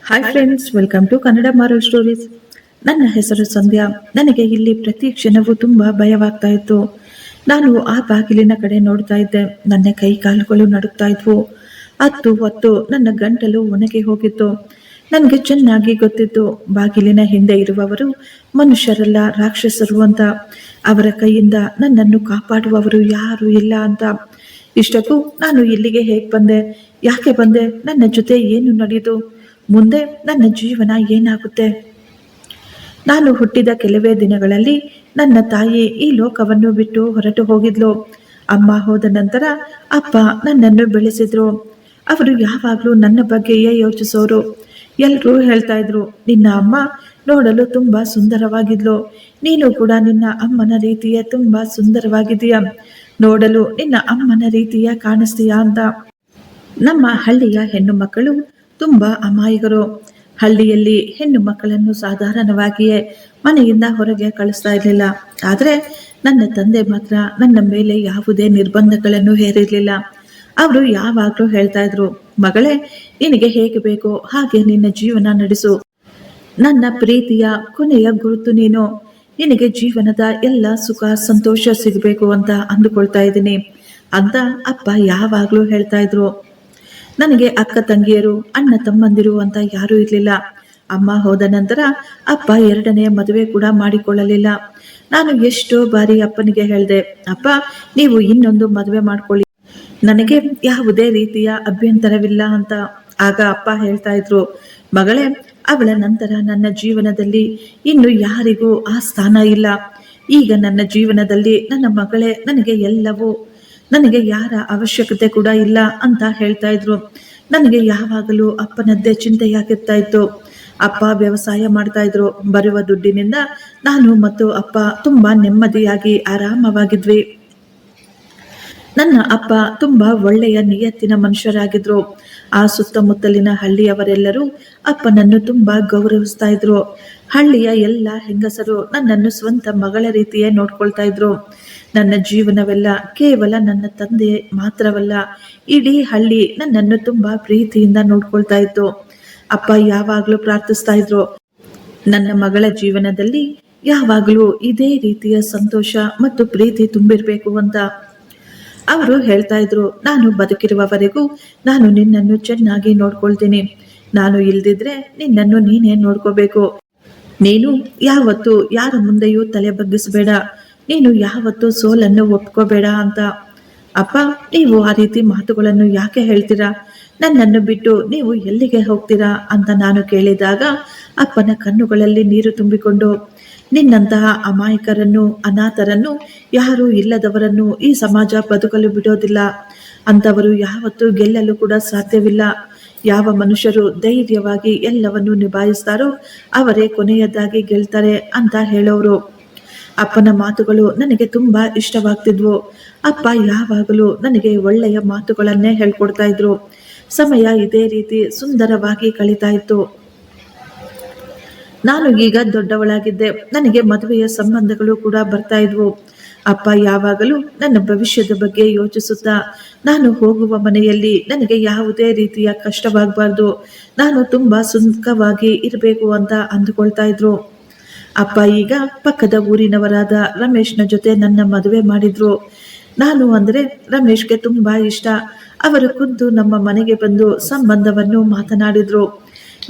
Hi friends, welcome to Kannada moral stories. ನನ್ನ ಹೆಸರು ಸಂಧ್ಯಾ. ನನಗೆ ಇಲ್ಲಿ ಪ್ರತಿ ಕ್ಷಣವೂ ತುಂಬಾ ಭಯವಾಗ್ತಾ ಇತ್ತು. ನಾನು ಆ ಬಾಗಿಲಿನ ಕಡೆ ನೋಡ್ತಾ ಇದ್ದೆ. ನನ್ನ ಕೈ ಕಾಲುಗಳು ನಡುಗ್ತಾ ಇದ್ವು. ಹತ್ತು ಹೊತ್ತು ನನ್ನ ಗಂಟಲು ಒಣಗಿ ಹೋಗಿತ್ತು. ನನಗೆ ಚೆನ್ನಾಗಿ ಗೊತ್ತಿತ್ತು, ಬಾಗಿಲಿನ ಹಿಂದೆ ಇರುವವರು ಮನುಷ್ಯರಲ್ಲ, ರಾಕ್ಷಸರು ಅಂತ. ಅವರ ಕೈಯಿಂದ ನನ್ನನ್ನು ಕಾಪಾಡುವವರು ಯಾರು ಇಲ್ಲ ಅಂತ. ಇಷ್ಟಕ್ಕೂ ನಾನು ಇಲ್ಲಿಗೆ ಹೇಗೆ ಬಂದೆ, ಯಾಕೆ ಬಂದೆ, ನನ್ನ ಜೊತೆ ಏನು ನಡೆಯಿತು, ಮುಂದೆ ನನ್ನ ಜೀವನ ಏನಾಗುತ್ತೆ? ನಾನು ಹುಟ್ಟಿದ ಕೆಲವೇ ದಿನಗಳಲ್ಲಿ ನನ್ನ ತಾಯಿ ಈ ಲೋಕವನ್ನು ಬಿಟ್ಟು ಹೊರಟು ಹೋಗಿದ್ಲು. ಅಮ್ಮ ಹೋದ ನಂತರ ಅಪ್ಪ ನನ್ನನ್ನು ಬೆಳೆಸಿದ್ರು. ಅವರು ಯಾವಾಗಲೂ ನನ್ನ ಬಗ್ಗೆಯೇ ಯೋಚಿಸೋರು. ಎಲ್ಲರೂ ಹೇಳ್ತಾ ಇದ್ರು, ನಿನ್ನ ಅಮ್ಮ ನೋಡಲು ತುಂಬಾ ಸುಂದರವಾಗಿದ್ಲು, ನೀನು ಕೂಡ ನಿನ್ನ ಅಮ್ಮನ ರೀತಿಯೇ ತುಂಬಾ ಸುಂದರವಾಗಿದೆಯಾ, ನೋಡಲು ನಿನ್ನ ಅಮ್ಮನ ರೀತಿಯ ಕಾಣಿಸ್ತೀಯಾ ಅಂತ. ನಮ್ಮ ಹಳ್ಳಿಯ ಹೆಣ್ಣು ಮಕ್ಕಳು ತುಂಬಾ ಅಮಾಯಕರು. ಹಳ್ಳಿಯಲ್ಲಿ ಹೆಣ್ಣು ಮಕ್ಕಳನ್ನು ಸಾಧಾರಣವಾಗಿಯೇ ಮನೆಯಿಂದ ಹೊರಗೆ ಕಳಿಸ್ತಾ ಇರಲಿಲ್ಲ. ಆದರೆ ನನ್ನ ತಂದೆ ಮಾತ್ರ ನನ್ನ ಮೇಲೆ ಯಾವುದೇ ನಿರ್ಬಂಧಗಳನ್ನು ಹೇರಿರಲಿಲ್ಲ. ಅವರು ಯಾವಾಗಲೂ ಹೇಳ್ತಾ ಇದ್ರು, ಮಗಳೇ, ನಿನಗೆ ಹೇಗೆ ಬೇಕೋ ಹಾಗೆ ನಿನ್ನ ಜೀವನ ನಡೆಸು, ನನ್ನ ಪ್ರೀತಿಯ ಕೊನೆಯ ಗುರುತು ನೀನು, ನಿನಗೆ ಜೀವನದ ಎಲ್ಲ ಸುಖ ಸಂತೋಷ ಸಿಗಬೇಕು ಅಂತ ಅಂದುಕೊಳ್ತಾ ಇದ್ದೀನಿ ಅಂತ ಅಪ್ಪ ಯಾವಾಗಲೂ ಹೇಳ್ತಾ ಇದ್ರು. ನನಗೆ ಅಕ್ಕ ತಂಗಿಯರು, ಅಣ್ಣ ತಮ್ಮಂದಿರು ಅಂತ ಯಾರೂ ಇರಲಿಲ್ಲ. ಅಮ್ಮ ಹೋದ ನಂತರ ಅಪ್ಪ ಎರಡನೆಯ ಮದುವೆ ಕೂಡ ಮಾಡಿಕೊಳ್ಳಲಿಲ್ಲ. ನಾನು ಎಷ್ಟೋ ಬಾರಿ ಅಪ್ಪನಿಗೆ ಹೇಳಿದೆ, ಅಪ್ಪ ನೀವು ಇನ್ನೊಂದು ಮದುವೆ ಮಾಡ್ಕೊಳ್ಳಿ, ನನಗೆ ಯಾವುದೇ ರೀತಿಯ ಅಭ್ಯಂತರವಿಲ್ಲ ಅಂತ. ಆಗ ಅಪ್ಪ ಹೇಳ್ತಾ ಇದ್ರು, ಮಗಳೇ, ಅವಳ ನಂತರ ನನ್ನ ಜೀವನದಲ್ಲಿ ಇನ್ನು ಯಾರಿಗೂ ಆ ಸ್ಥಾನ ಇಲ್ಲ. ಈಗ ನನ್ನ ಜೀವನದಲ್ಲಿ ನನ್ನ ಮಗಳೇ ನನಗೆ ಎಲ್ಲವೂ, ನನಗೆ ಯಾರ ಅವಶ್ಯಕತೆ ಕೂಡ ಇಲ್ಲ ಅಂತ ಹೇಳ್ತಾ ಇದ್ರು. ನನಗೆ ಯಾವಾಗಲೂ ಅಪ್ಪನದ್ದೇ ಚಿಂತೆಯಾಗಿರ್ತಾ ಇತ್ತು. ಅಪ್ಪ ವ್ಯವಸಾಯ ಮಾಡ್ತಾ ಇದ್ರು. ಬರುವ ದುಡ್ಡಿನಿಂದ ನಾನು ಮತ್ತು ಅಪ್ಪ ತುಂಬಾ ನೆಮ್ಮದಿಯಾಗಿ ಆರಾಮವಾಗಿದ್ವಿ. ನನ್ನ ಅಪ್ಪ ತುಂಬಾ ಒಳ್ಳೆಯ ನಿಯತ್ತಿನ ಮನುಷ್ಯರಾಗಿದ್ರು. ಆ ಸುತ್ತಮುತ್ತಲಿನ ಹಳ್ಳಿಯವರೆಲ್ಲರೂ ಅಪ್ಪನನ್ನು ತುಂಬಾ ಗೌರವಿಸ್ತಾ ಇದ್ರು. ಹಳ್ಳಿಯ ಎಲ್ಲ ಹೆಂಗಸರು ನನ್ನನ್ನು ಸ್ವಂತ ಮಗಳ ರೀತಿಯೇ ನೋಡ್ಕೊಳ್ತಾ ಇದ್ರು. ನನ್ನ ಜೀವನವೆಲ್ಲ ಕೇವಲ ನನ್ನ ತಂದೆ ಮಾತ್ರವಲ್ಲ, ಇಡೀ ಹಳ್ಳಿ ನನ್ನನ್ನು ತುಂಬಾ ಪ್ರೀತಿಯಿಂದ ನೋಡ್ಕೊಳ್ತಾ ಇತ್ತು. ಅಪ್ಪ ಯಾವಾಗಲೂ ಪ್ರಾರ್ಥಿಸ್ತಾ ಇದ್ರು, ನನ್ನ ಮಗಳ ಜೀವನದಲ್ಲಿ ಯಾವಾಗಲೂ ಇದೇ ರೀತಿಯ ಸಂತೋಷ ಮತ್ತು ಪ್ರೀತಿ ತುಂಬಿರ್ಬೇಕು ಅಂತ. ಅವರು ಹೇಳ್ತಾ ಇದ್ರು, ನಾನು ಬದುಕಿರುವವರೆಗೂ ನಾನು ನಿನ್ನನ್ನು ಚೆನ್ನಾಗಿ ನೋಡ್ಕೊಳ್ತೀನಿ, ನಾನು ಇಲ್ದಿದ್ರೆ ನಿನ್ನನ್ನು ನೀನೇ ನೋಡ್ಕೋಬೇಕು, ನೀನು ಯಾವತ್ತೂ ಯಾರ ಮುಂದೆಯೂ ತಲೆ ಬಗ್ಗಿಸಬೇಡ, ನೀನು ಯಾವತ್ತೂ ಸೋಲನ್ನು ಒಪ್ಕೋಬೇಡ ಅಂತ. ಅಪ್ಪ, ನೀವು ಆ ರೀತಿ ಮಾತುಗಳನ್ನು ಯಾಕೆ ಹೇಳ್ತೀರಾ, ನನ್ನನ್ನು ಬಿಟ್ಟು ನೀವು ಎಲ್ಲಿಗೆ ಹೋಗ್ತೀರಾ ಅಂತ ನಾನು ಕೇಳಿದಾಗ ಅಪ್ಪನ ಕಣ್ಣುಗಳಲ್ಲಿ ನೀರು ತುಂಬಿಕೊಂಡು, ನಿನ್ನಂತಹ ಅಮಾಯಕರನ್ನು, ಅನಾಥರನ್ನು, ಯಾರೂ ಇಲ್ಲದವರನ್ನು ಈ ಸಮಾಜ ಬದುಕಲು ಬಿಡೋದಿಲ್ಲ, ಅಂತವರು ಯಾವತ್ತೂ ಗೆಲ್ಲಲು ಕೂಡ ಸಾಧ್ಯವಿಲ್ಲ. ಯಾವ ಮನುಷ್ಯರು ಧೈರ್ಯವಾಗಿ ಎಲ್ಲವನ್ನು ನಿಭಾಯಿಸ್ತಾರೋ ಅವರೇ ಕೊನೆಯದಾಗಿ ಗೆಲ್ತಾರೆ ಅಂತ ಹೇಳೋರು. ಅಪ್ಪನ ಮಾತುಗಳು ನನಗೆ ತುಂಬಾ ಇಷ್ಟವಾಗ್ತಿದ್ವು. ಅಪ್ಪ ಯಾವಾಗಲೂ ನನಗೆ ಒಳ್ಳೆಯ ಮಾತುಗಳನ್ನೇ ಹೇಳ್ಕೊಡ್ತಾ ಇದ್ರು. ಸಮಯ ಇದೇ ರೀತಿ ಸುಂದರವಾಗಿ ಕಳೀತಾ ಇತ್ತು. ನಾನು ಈಗ ದೊಡ್ಡವಳಾಗಿದ್ದೆ. ನನಗೆ ಮದುವೆಯ ಸಂಬಂಧಗಳು ಕೂಡ ಬರ್ತಾ ಇದ್ವು. ಅಪ್ಪ ಯಾವಾಗಲೂ ನನ್ನ ಭವಿಷ್ಯದ ಬಗ್ಗೆ ಯೋಚಿಸುತ್ತಾ, ನಾನು ಹೋಗುವ ಮನೆಯಲ್ಲಿ ನನಗೆ ಯಾವುದೇ ರೀತಿಯ ಕಷ್ಟವಾಗಬಾರ್ದು, ನಾನು ತುಂಬಾ ಸುಖವಾಗಿ ಇರಬೇಕು ಅಂತ ಅಂದುಕೊಳ್ತಾ ಇದ್ರು. ಅಪ್ಪ ಈಗ ಪಕ್ಕದ ಊರಿನವರಾದ ರಮೇಶ್ನ ಜೊತೆ ನನ್ನ ಮದುವೆ ಮಾಡಿದ್ರು. ನಾನು ಅಂದರೆ ರಮೇಶ್ಗೆ ತುಂಬಾ ಇಷ್ಟ. ಅವರು ಖುದ್ದು ನಮ್ಮ ಮನೆಗೆ ಬಂದು ಸಂಬಂಧವನ್ನು ಮಾತನಾಡಿದ್ರು.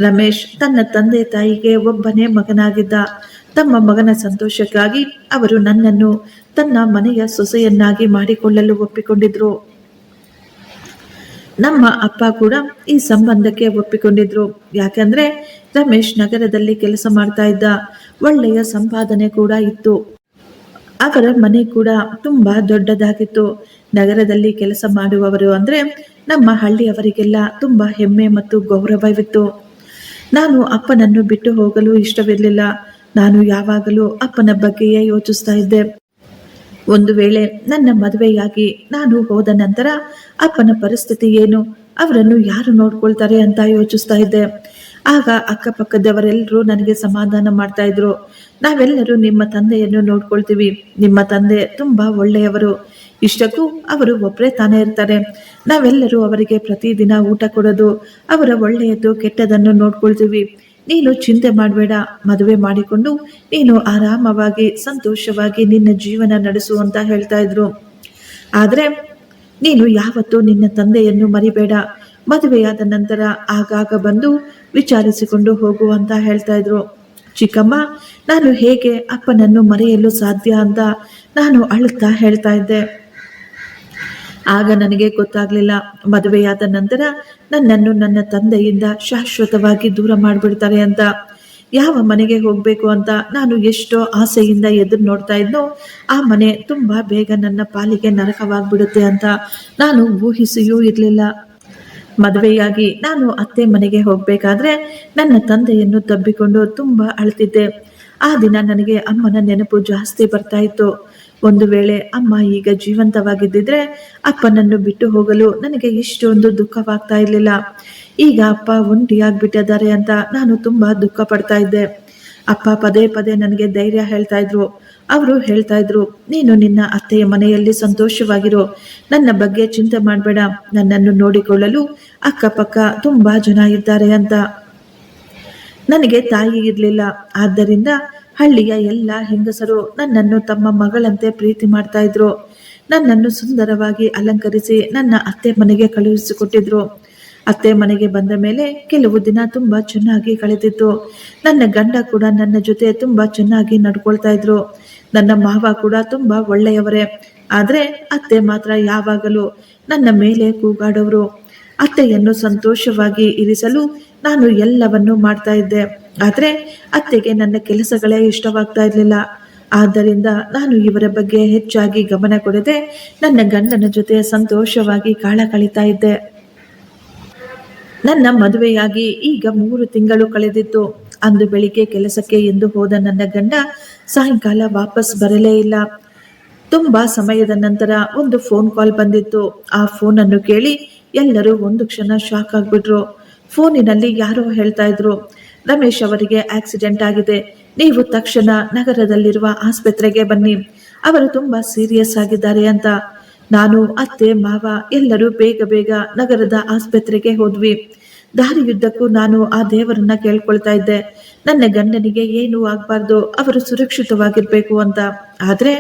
ರಮೇಶ್ ತನ್ನ ತಂದೆ ತಾಯಿಗೆ ಒಬ್ಬನೇ ಮಗನಾಗಿದ್ದ. ತಮ್ಮ ಮಗನ ಸಂತೋಷಕ್ಕಾಗಿ ಅವರು ನನ್ನನ್ನು ತನ್ನ ಮನೆಯ ಸೊಸೆಯನ್ನಾಗಿ ಮಾಡಿಕೊಳ್ಳಲು ಒಪ್ಪಿಕೊಂಡಿದ್ರು. ನಮ್ಮ ಅಪ್ಪ ಕೂಡ ಈ ಸಂಬಂಧಕ್ಕೆ ಒಪ್ಪಿಕೊಂಡಿದ್ರು. ಯಾಕಂದ್ರೆ ರಮೇಶ್ ನಗರದಲ್ಲಿ ಕೆಲಸ ಮಾಡ್ತಾ ಇದ್ದ, ಒಳ್ಳೆಯ ಸಂಪಾದನೆ ಕೂಡ ಇತ್ತು. ಅವರ ಮನೆ ಕೂಡ ತುಂಬಾ ದೊಡ್ಡದಾಗಿತ್ತು. ನಗರದಲ್ಲಿ ಕೆಲಸ ಮಾಡುವವರು ಅಂದ್ರೆ ನಮ್ಮ ಹಳ್ಳಿಯವರಿಗೆಲ್ಲ ತುಂಬಾ ಹೆಮ್ಮೆ ಮತ್ತು ಗೌರವವಿತ್ತು. ನಾನು ಅಪ್ಪನನ್ನು ಬಿಟ್ಟು ಹೋಗಲು ಇಷ್ಟವಿರಲಿಲ್ಲ. ನಾನು ಯಾವಾಗಲೂ ಅಪ್ಪನ ಬಗ್ಗೆಯೇ ಯೋಚಿಸ್ತಾ ಇದ್ದೆ. ಒಂದು ವೇಳೆ ನನ್ನ ಮದುವೆಯಾಗಿ ನಾನು ಹೋದ ನಂತರ ಅಪ್ಪನ ಪರಿಸ್ಥಿತಿ ಏನು, ಅವರನ್ನು ಯಾರು ನೋಡ್ಕೊಳ್ತಾರೆ ಅಂತ ಯೋಚಿಸ್ತಾ ಇದ್ದೆ. ಆಗ ಅಕ್ಕಪಕ್ಕದವರೆಲ್ಲರೂ ನನಗೆ ಸಮಾಧಾನ ಮಾಡ್ತಾ ಇದ್ರು. ನಾವೆಲ್ಲರೂ ನಿಮ್ಮ ತಂದೆಯನ್ನು ನೋಡ್ಕೊಳ್ತೀವಿ, ನಿಮ್ಮ ತಂದೆ ತುಂಬಾ ಒಳ್ಳೆಯವರು, ಇಷ್ಟಕ್ಕೂ ಅವರು ಒಬ್ಬರೇ ತಾನೇ ಇರ್ತಾರೆ, ನಾವೆಲ್ಲರೂ ಅವರಿಗೆ ಪ್ರತಿದಿನ ಊಟ ಕೊಡೋದು, ಅವರ ಒಳ್ಳೆಯದು ಕೆಟ್ಟದನ್ನು ನೋಡ್ಕೊಳ್ತೀವಿ, ನೀನು ಚಿಂತೆ ಮಾಡಬೇಡ, ಮದುವೆ ಮಾಡಿಕೊಂಡು ನೀನು ಆರಾಮವಾಗಿ ಸಂತೋಷವಾಗಿ ನಿನ್ನ ಜೀವನ ನಡೆಸು ಅಂತ ಹೇಳ್ತಾ ಇದ್ರು. ಆದ್ರೆ ನೀನು ಯಾವತ್ತೂ ನಿನ್ನ ತಂದೆಯನ್ನು ಮರಿಬೇಡ, ಮದುವೆಯಾದ ನಂತರ ಆಗಾಗ ಬಂದು ವಿಚಾರಿಸಿಕೊಂಡು ಹೋಗು ಅಂತ ಹೇಳ್ತಾ ಇದ್ರು. ಚಿಕ್ಕಮ್ಮ, ನಾನು ಹೇಗೆ ಅಪ್ಪನನ್ನು ಮರೆಯಲು ಸಾಧ್ಯ ಅಂತ ನಾನು ಅಳುತ್ತಾ ಹೇಳ್ತಾ ಇದ್ದೆ. ಆಗ ನನಗೆ ಗೊತ್ತಾಗ್ಲಿಲ್ಲ, ಮದುವೆಯಾದ ನಂತರ ನನ್ನನ್ನು ನನ್ನ ತಂದೆಯಿಂದ ಶಾಶ್ವತವಾಗಿ ದೂರ ಮಾಡಿಬಿಡ್ತಾರೆ ಅಂತ. ಯಾವ ಮನೆಗೆ ಹೋಗ್ಬೇಕು ಅಂತ ನಾನು ಎಷ್ಟೋ ಆಸೆಯಿಂದ ಎದುರು ನೋಡ್ತಾ ಇದ್ನೋ ಆ ಮನೆ ತುಂಬಾ ಬೇಗ ನನ್ನ ಪಾಲಿಗೆ ನರಕವಾಗ್ಬಿಡುತ್ತೆ ಅಂತ ನಾನು ಊಹಿಸಿಯೂ ಇರಲಿಲ್ಲ. ಮದುವೆಯಾಗಿ ನಾನು ಅತ್ತೆ ಮನೆಗೆ ಹೋಗ್ಬೇಕಾದ್ರೆ ನನ್ನ ತಂದೆಯನ್ನು ತಬ್ಬಿಕೊಂಡು ತುಂಬಾ ಅಳ್ತಿದ್ದೆ. ಆ ದಿನ ನನಗೆ ಅಮ್ಮನ ನೆನಪು ಜಾಸ್ತಿ ಬರ್ತಾ ಇತ್ತು. ಒಂದು ವೇಳೆ ಅಮ್ಮ ಈಗ ಜೀವಂತವಾಗಿದ್ದಿದ್ರೆ ಅಪ್ಪನನ್ನು ಬಿಟ್ಟು ಹೋಗಲು ನನಗೆ ಇಷ್ಟೊಂದು ದುಃಖವಾಗ್ತಾ ಇರಲಿಲ್ಲ. ಈಗ ಅಪ್ಪ ಒಂಟಿಯಾಗ್ಬಿಟ್ಟಿದ್ದಾರೆ ಅಂತ ನಾನು ತುಂಬಾ ದುಃಖ ಪಡ್ತಾ ಇದ್ದೆ. ಅಪ್ಪ ಪದೇ ಪದೇ ನನಗೆ ಧೈರ್ಯ ಹೇಳ್ತಾ ಇದ್ರು. ಅವರು ಹೇಳ್ತಾ ಇದ್ರು, ನೀನು ನಿನ್ನ ಅತ್ತೆಯ ಮನೆಯಲ್ಲಿ ಸಂತೋಷವಾಗಿರೋ, ನನ್ನ ಬಗ್ಗೆ ಚಿಂತೆ ಮಾಡಬೇಡ, ನನ್ನನ್ನು ನೋಡಿಕೊಳ್ಳಲು ಅಕ್ಕಪಕ್ಕ ತುಂಬಾ ಜನ ಇದ್ದಾರೆ ಅಂತ. ನನಗೆ ತಾಯಿ ಇರಲಿಲ್ಲ, ಆದ್ದರಿಂದ ಹಳ್ಳಿಯ ಎಲ್ಲ ಹೆಂಗಸರು ನನ್ನನ್ನು ತಮ್ಮ ಮಗಳಂತೆ ಪ್ರೀತಿ ಮಾಡ್ತಾ ಇದ್ರು. ನನ್ನನ್ನು ಸುಂದರವಾಗಿ ಅಲಂಕರಿಸಿ ನನ್ನ ಅತ್ತೆ ಮನೆಗೆ ಕಳುಹಿಸಿಕೊಟ್ಟಿದ್ರು. ಅತ್ತೆ ಮನೆಗೆ ಬಂದ ಮೇಲೆ ಕೆಲವು ದಿನ ತುಂಬಾ ಚೆನ್ನಾಗಿ ಕಳೆದಿತ್ತು. ನನ್ನ ಗಂಡ ಕೂಡ ನನ್ನ ಜೊತೆ ತುಂಬಾ ಚೆನ್ನಾಗಿ ನಡ್ಕೊಳ್ತಾ ಇದ್ರು. ನನ್ನ ಮಾವ ಕೂಡ ತುಂಬಾ ಒಳ್ಳೆಯವರೇ. ಆದ್ರೆ ಅತ್ತೆ ಮಾತ್ರ ಯಾವಾಗಲೂ ನನ್ನ ಮೇಲೆ ಕೂಗಾಡೋರು. ಅತ್ತೆಯನ್ನು ಸಂತೋಷವಾಗಿ ಇರಿಸಲು ನಾನು ಎಲ್ಲವನ್ನೂ ಮಾಡ್ತಾ ಇದ್ದೆ. ಆದ್ರೆ ಅತ್ತೆಗೆ ನನ್ನ ಕೆಲಸಗಳೇ ಇಷ್ಟವಾಗ್ತಾ ಇರಲಿಲ್ಲ. ಆದ್ದರಿಂದ ನಾನು ಇವರ ಬಗ್ಗೆ ಹೆಚ್ಚಾಗಿ ಗಮನ ಕೊಡದೆ ನನ್ನ ಗಂಡನ ಜೊತೆ ಸಂತೋಷವಾಗಿ ಕಾಲ ಕಳೀತಾ ಇದ್ದೆ. ನನ್ನ ಮದುವೆಯಾಗಿ ಈಗ 3 ತಿಂಗಳು ಕಳೆದಿತ್ತು. ಅಂದು ಬೆಳಿಗ್ಗೆ ಕೆಲಸಕ್ಕೆ ಎಂದು ಹೋದ ನನ್ನ ಗಂಡ ಸಾಯಂಕಾಲ ವಾಪಸ್ ಬರಲೇ ಇಲ್ಲ. ತುಂಬಾ ಸಮಯದ ನಂತರ ಒಂದು ಫೋನ್ ಕಾಲ್ ಬಂದಿತ್ತು. ಆ ಫೋನ್ ಅನ್ನು ಕೇಳಿ ಎಲ್ಲರೂ ಒಂದು ಕ್ಷಣ ಶಾಕ್ ಆಗ್ಬಿಟ್ರು. ಫೋನಿನಲ್ಲಿ ಯಾರೋ ಹೇಳ್ತಾ ಇದ್ರು, ರಮೇಶ್ ಅವರಿಗೆ ಆಕ್ಸಿಡೆಂಟ್ ಆಗಿದೆ, ನೀವು ತಕ್ಷಣ ನಗರದಲ್ಲಿರುವ ಆಸ್ಪತ್ರೆಗೆ ಬನ್ನಿ, ಅವರು ತುಂಬಾ ಸೀರಿಯಸ್ ಆಗಿದ್ದಾರೆ ಅಂತ. ನಾನು ಅತ್ತೆ ಮಾವ ಎಲ್ಲರೂ ಬೇಗ ಬೇಗ ನಗರದ ಆಸ್ಪತ್ರೆಗೆ ಹೋದ್ವಿ. ದಾರಿಯುದ್ದಕ್ಕೂ ನಾನು ಆ ದೇವರನ್ನ ಕೇಳ್ಕೊಳ್ತಾ ಇದ್ದೆ, ನನ್ನ ಗಂಡನಿಗೆ ಏನೂ ಆಗ್ಬಾರ್ದು, ಅವರು ಸುರಕ್ಷಿತವಾಗಿರ್ಬೇಕು ಅಂತ. ಆದ್ರೆ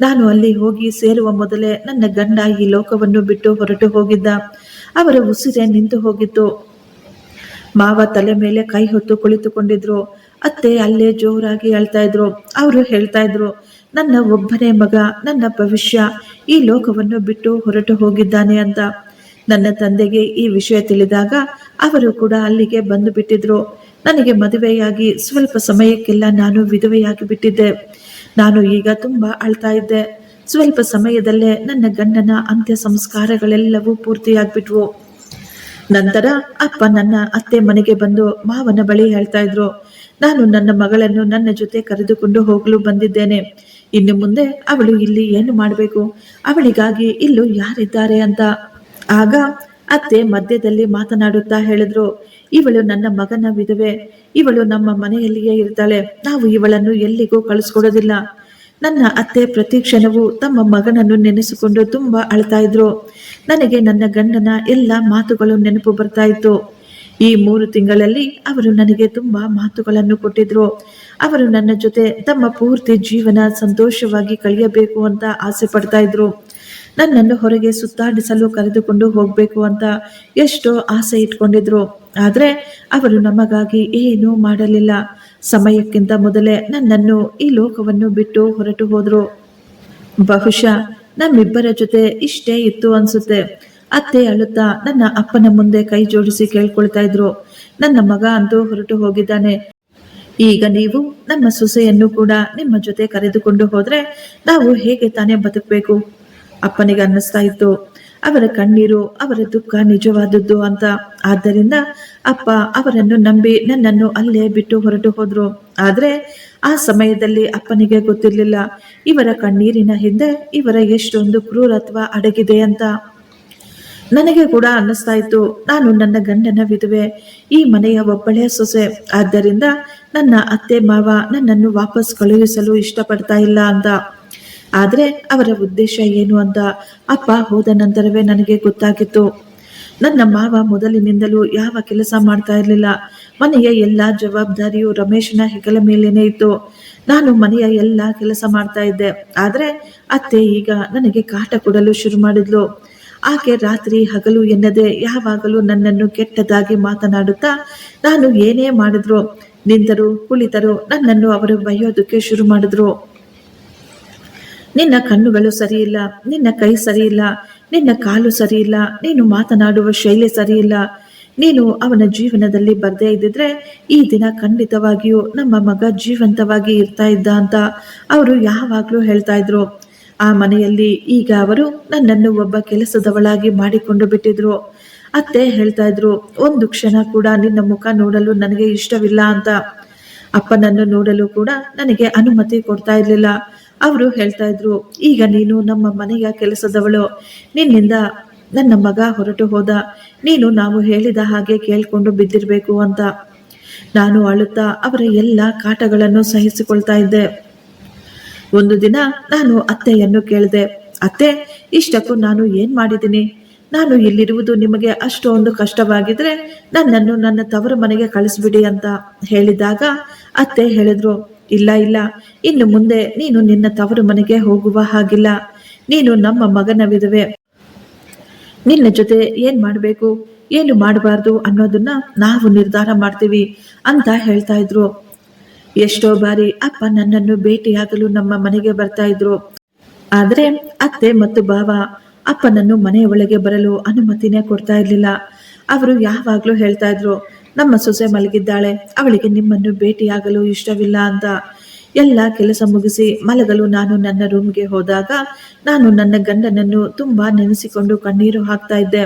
ನಾನು ಅಲ್ಲಿ ಹೋಗಿ ಸೇರುವ ಮೊದಲೇ ನನ್ನ ಗಂಡ ಈ ಲೋಕವನ್ನು ಬಿಟ್ಟು ಹೊರಟು ಹೋಗಿದ್ದ. ಅವರ ಉಸಿರೇ ನಿಂತು ಹೋಗಿತ್ತು. ಮಾವ ತಲೆ ಮೇಲೆ ಕೈ ಹೊತ್ತು ಕುಳಿತುಕೊಂಡಿದ್ರು. ಅತ್ತೆ ಅಲ್ಲೇ ಜೋರಾಗಿ ಅಳ್ತಾ ಇದ್ರು. ಅವರು ಹೇಳ್ತಾ ಇದ್ರು, ನನ್ನ ಒಬ್ಬನೇ ಮಗ, ನನ್ನ ಭವಿಷ್ಯ ಈ ಲೋಕವನ್ನು ಬಿಟ್ಟು ಹೊರಟು ಹೋಗಿದ್ದಾನೆ ಅಂತ. ನನ್ನ ತಂದೆಗೆ ಈ ವಿಷಯ ತಿಳಿದಾಗ ಅವರು ಕೂಡ ಅಲ್ಲಿಗೆ ಬಂದು ಬಿಟ್ಟಿದ್ರು. ನನಗೆ ಮದುವೆಯಾಗಿ ಸ್ವಲ್ಪ ಸಮಯಕ್ಕೆಲ್ಲ ನಾನು ವಿಧವೆಯಾಗಿ ಬಿಟ್ಟಿದ್ದೆ. ನಾನು ಈಗ ತುಂಬಾ ಅಳ್ತಾ ಇದ್ದೆ. ಸ್ವಲ್ಪ ಸಮಯದಲ್ಲೇ ನನ್ನ ಗಂಡನ ಅಂತ್ಯ ಸಂಸ್ಕಾರಗಳೆಲ್ಲವೂ ಪೂರ್ತಿಯಾಗ್ಬಿಟ್ವು. ನಂತರ ಅಪ್ಪ ನನ್ನ ಅತ್ತೆ ಮನೆಗೆ ಬಂದು ಮಾವನ ಬಳಿ ಹೇಳ್ತಾ ಇದ್ರು, ನಾನು ನನ್ನ ಮಗಳನ್ನು ನನ್ನ ಜೊತೆ ಕರೆದುಕೊಂಡು ಹೋಗಲು ಬಂದಿದ್ದೇನೆ. ಇನ್ನು ಮುಂದೆ ಅವಳು ಇಲ್ಲಿ ಏನು ಮಾಡಬೇಕು, ಅವಳಿಗಾಗಿ ಇಲ್ಲೂ ಯಾರಿದ್ದಾರೆ ಅಂತ. ಆಗ ಅತ್ತೆ ಮಧ್ಯದಲ್ಲಿ ಮಾತನಾಡುತ್ತಾ ಹೇಳಿದ್ರು, ಇವಳು ನನ್ನ ಮಗನ ವಿಧವೆ, ಇವಳು ನಮ್ಮ ಮನೆಯಲ್ಲಿಯೇ ಇರ್ತಾಳೆ, ನಾವು ಇವಳನ್ನು ಎಲ್ಲಿಗೂ ಕಳಿಸ್ಕೊಡೋದಿಲ್ಲ. ನನ್ನ ಅತ್ತೆ ಪ್ರತಿ ಕ್ಷಣವೂ ತಮ್ಮ ಮಗನನ್ನು ನೆನೆಸಿಕೊಂಡು ತುಂಬಾ ಅಳ್ತಾ ಇದ್ರು. ನನಗೆ ನನ್ನ ಗಂಡನ ಎಲ್ಲ ಮಾತುಗಳು ನೆನಪು ಬರ್ತಾ ಇತ್ತು. ಈ 3 ತಿಂಗಳಲ್ಲಿ ಅವರು ನನಗೆ ತುಂಬಾ ಮಾತುಗಳನ್ನು ಕೊಟ್ಟಿದ್ರು. ಅವರು ನನ್ನ ಜೊತೆ ತಮ್ಮ ಪೂರ್ತಿ ಜೀವನ ಸಂತೋಷವಾಗಿ ಕಳೆಯಬೇಕು ಅಂತ ಆಸೆ ಪಡ್ತಾ ಇದ್ರು. ನನ್ನನ್ನು ಹೊರಗೆ ಸುತ್ತಾಡಿಸಲು ಕರೆದುಕೊಂಡು ಹೋಗ್ಬೇಕು ಅಂತ ಎಷ್ಟೋ ಆಸೆ ಇಟ್ಕೊಂಡಿದ್ರು. ಆದ್ರೆ ಅವರು ನಮಗಾಗಿ ಏನೂ ಮಾಡಲಿಲ್ಲ. ಸಮಯಕ್ಕಿಂತ ಮೊದಲೇ ನನ್ನನ್ನು ಈ ಲೋಕವನ್ನು ಬಿಟ್ಟು ಹೊರಟು ಹೋದ್ರು. ಬಹುಶಃ ನಮ್ಮಿಬ್ಬರ ಜೊತೆ ಇಷ್ಟೇ ಇತ್ತು ಅನ್ಸುತ್ತೆ. ಅತ್ತೆ ಅಳುತ್ತಾ ನನ್ನ ಅಪ್ಪನ ಮುಂದೆ ಕೈ ಜೋಡಿಸಿ ಕೇಳ್ಕೊಳ್ತಾ ಇದ್ರು, ನನ್ನ ಮಗ ಅಂತೂ ಹೊರಟು ಹೋಗಿದ್ದಾನೆ, ಈಗ ನೀವು ನಮ್ಮ ಸೊಸೆಯನ್ನು ಕೂಡ ನಿಮ್ಮ ಜೊತೆ ಕರೆದುಕೊಂಡು ಹೋದ್ರೆ ನಾವು ಹೇಗೆ ತಾನೇ ಬದುಕಬೇಕು. ಅಪ್ಪನಿಗೆ ಅನ್ನಿಸ್ತಾ ಇತ್ತು, ಅವರ ಕಣ್ಣೀರು, ಅವರ ದುಃಖ ನಿಜವಾದದ್ದು ಅಂತ. ಆದ್ದರಿಂದ ಅಪ್ಪ ಅವರನ್ನು ನಂಬಿ ನನ್ನನ್ನು ಅಲ್ಲೇ ಬಿಟ್ಟು ಹೊರಟು ಹೋದ್ರು. ಆದ್ರೆ ಆ ಸಮಯದಲ್ಲಿ ಅಪ್ಪನಿಗೆ ಗೊತ್ತಿರ್ಲಿಲ್ಲ ಇವರ ಕಣ್ಣೀರಿನ ಹಿಂದೆ ಇವರ ಎಷ್ಟೊಂದು ಕ್ರೂರತ್ವ ಅಡಗಿದೆ ಅಂತ. ನನಗೆ ಕೂಡ ಅನ್ನಿಸ್ತಾ ಇತ್ತು, ನಾನು ನನ್ನ ಗಂಡನ ವಿಧವೆ, ಈ ಮನೆಯ ಒಬ್ಬಳೇ ಸೊಸೆ. ಆದ್ದರಿಂದ ನನ್ನ ಅತ್ತೆ ಮಾವ ನನ್ನನ್ನು ವಾಪಸ್ ಕಳುಹಿಸಲು ಇಷ್ಟಪಡ್ತಾ ಇಲ್ಲ ಅಂತ. ಆದ್ರೆ ಅವರ ಉದ್ದೇಶ ಏನು ಅಂತ ಅಪ್ಪ ಹೋದ ನಂತರವೇ ನನಗೆ ಗೊತ್ತಾಗಿತ್ತು. ನನ್ನ ಮಾವ ಮೊದಲಿನಿಂದಲೂ ಯಾವ ಕೆಲಸ ಮಾಡ್ತಾ ಇರಲಿಲ್ಲ. ಮನೆಯ ಎಲ್ಲಾ ಜವಾಬ್ದಾರಿಯು ರಮೇಶನ ಹೆಗಲ ಮೇಲೇನೆ ಇತ್ತು. ನಾನು ಮನೆಯ ಎಲ್ಲಾ ಕೆಲಸ ಮಾಡ್ತಾ ಇದ್ದೆ. ಆದ್ರೆ ಅತ್ತೆ ಈಗ ನನಗೆ ಕಾಟ ಕೊಡಲು ಶುರು ಮಾಡಿದ್ಲು. ಆಕೆ ರಾತ್ರಿ ಹಗಲು ಎನ್ನದೆ ಯಾವಾಗಲೂ ನನ್ನನ್ನು ಕೆಟ್ಟದಾಗಿ ಮಾತನಾಡುತ್ತಾ, ನಾನು ಏನೇ ಮಾಡಿದ್ರು, ನಿಂತರು ಕುಳಿತರು ನನ್ನನ್ನು ಅವರು ಬೈಯೋದಕ್ಕೆ ಶುರು ಮಾಡಿದ್ರು. ನಿನ್ನ ಕಣ್ಣುಗಳು ಸರಿಯಿಲ್ಲ, ನಿನ್ನ ಕೈ ಸರಿಯಿಲ್ಲ, ನಿನ್ನ ಕಾಲು ಸರಿಯಿಲ್ಲ, ನೀನು ಮಾತನಾಡುವ ಶೈಲಿ ಸರಿಯಿಲ್ಲ. ನೀನು ಅವನ ಜೀವನದಲ್ಲಿ ಬರ್ದೇ ಇದ್ದಿದ್ರೆ ಈ ದಿನ ಖಂಡಿತವಾಗಿಯೂ ನಮ್ಮ ಮಗ ಜೀವಂತವಾಗಿ ಇರ್ತಾ ಇದ್ದ ಅಂತ ಅವರು ಯಾವಾಗ್ಲೂ ಹೇಳ್ತಾ ಇದ್ರು. ಆ ಮನೆಯಲ್ಲಿ ಈಗ ಅವರು ನನ್ನನ್ನು ಒಬ್ಬ ಕೆಲಸದವಳಾಗಿ ಮಾಡಿಕೊಂಡು ಬಿಟ್ಟಿದ್ರು. ಅತ್ತೆ ಹೇಳ್ತಾ ಇದ್ರು, ಒಂದು ಕ್ಷಣ ಕೂಡ ನಿನ್ನ ಮುಖ ನೋಡಲು ನನಗೆ ಇಷ್ಟವಿಲ್ಲ ಅಂತ. ಅಪ್ಪನನ್ನು ನೋಡಲು ಕೂಡ ನನಗೆ ಅನುಮತಿ ಕೊಡ್ತಾ ಇರ್ಲಿಲ್ಲ. ಅವರು ಹೇಳ್ತಾ ಇದ್ರು, ಈಗ ನೀನು ನಮ್ಮ ಮನೆಯ ಕೆಲಸದವಳು, ನಿನ್ನಿಂದ ನನ್ನ ಮಗ ಹೊರಟು ಹೋದ, ನೀನು ನಾವು ಹೇಳಿದ ಹಾಗೆ ಕೇಳ್ಕೊಂಡು ಬಿದ್ದಿರ್ಬೇಕು ಅಂತ. ನಾನು ಅಳುತ್ತಾ ಅವರ ಎಲ್ಲ ಕಾಟಗಳನ್ನು ಸಹಿಸಿಕೊಳ್ತಾ ಇದ್ದೆ. ಒಂದು ದಿನ ನಾನು ಅತ್ತೆಯನ್ನು ಕೇಳಿದೆ, ಅತ್ತೆ, ಇಷ್ಟಕ್ಕೂ ನಾನು ಏನ್ ಮಾಡಿದ್ದೀನಿ? ನಾನು ಇಲ್ಲಿರುವುದು ನಿಮಗೆ ಅಷ್ಟೊಂದು ಕಷ್ಟವಾಗಿದ್ರೆ ನನ್ನನ್ನು ನನ್ನ ತವರು ಮನೆಗೆ ಕಳಿಸ್ಬಿಡಿ ಅಂತ ಹೇಳಿದಾಗ ಅತ್ತೆ ಹೇಳಿದ್ರು, ಇಲ್ಲ ಇಲ್ಲ, ಇನ್ನು ಮುಂದೆ ನೀನು ನಿನ್ನ ತವರು ಮನೆಗೆ ಹೋಗುವ ಹಾಗಿಲ್ಲ. ನೀನು ನಮ್ಮ ಮಗನ ವಿಧವೆ. ನಿನ್ನ ಜೊತೆ ಏನ್ ಮಾಡಬೇಕು, ಏನು ಮಾಡಬಾರ್ದು ಅನ್ನೋದನ್ನ ನಾವು ನಿರ್ಧಾರ ಮಾಡ್ತೀವಿ ಅಂತ ಹೇಳ್ತಾ ಇದ್ರು. ಎಷ್ಟೋ ಬಾರಿ ಅಪ್ಪ ನನ್ನನ್ನು ಭೇಟಿಯಾಗಲು ನಮ್ಮ ಮನೆಗೆ ಬರ್ತಾ ಇದ್ರು. ಆದ್ರೆ ಅತ್ತೆ ಮತ್ತು ಭಾವ ಅಪ್ಪನನ್ನು ಮನೆಯ ಒಳಗೆ ಬರಲು ಅನುಮತಿನೇ ಕೊಡ್ತಾ ಇರ್ಲಿಲ್ಲ. ಅವರು ಯಾವಾಗ್ಲೂ ಹೇಳ್ತಾ ಇದ್ರು, ನಮ್ಮ ಸೊಸೆ ಮಲಗಿದ್ದಾಳೆ, ಅವಳಿಗೆ ನಿಮ್ಮನ್ನು ಭೇಟಿಯಾಗಲು ಇಷ್ಟವಿಲ್ಲ ಅಂತ. ಎಲ್ಲ ಕೆಲಸ ಮುಗಿಸಿ ಮಲಗಲು ನಾನು ನನ್ನ ರೂಮ್ಗೆ ಹೋದಾಗ ನಾನು ನನ್ನ ಗಂಡನನ್ನು ತುಂಬಾ ನೆನೆಸಿಕೊಂಡು ಕಣ್ಣೀರು ಹಾಕ್ತಾ ಇದ್ದೆ.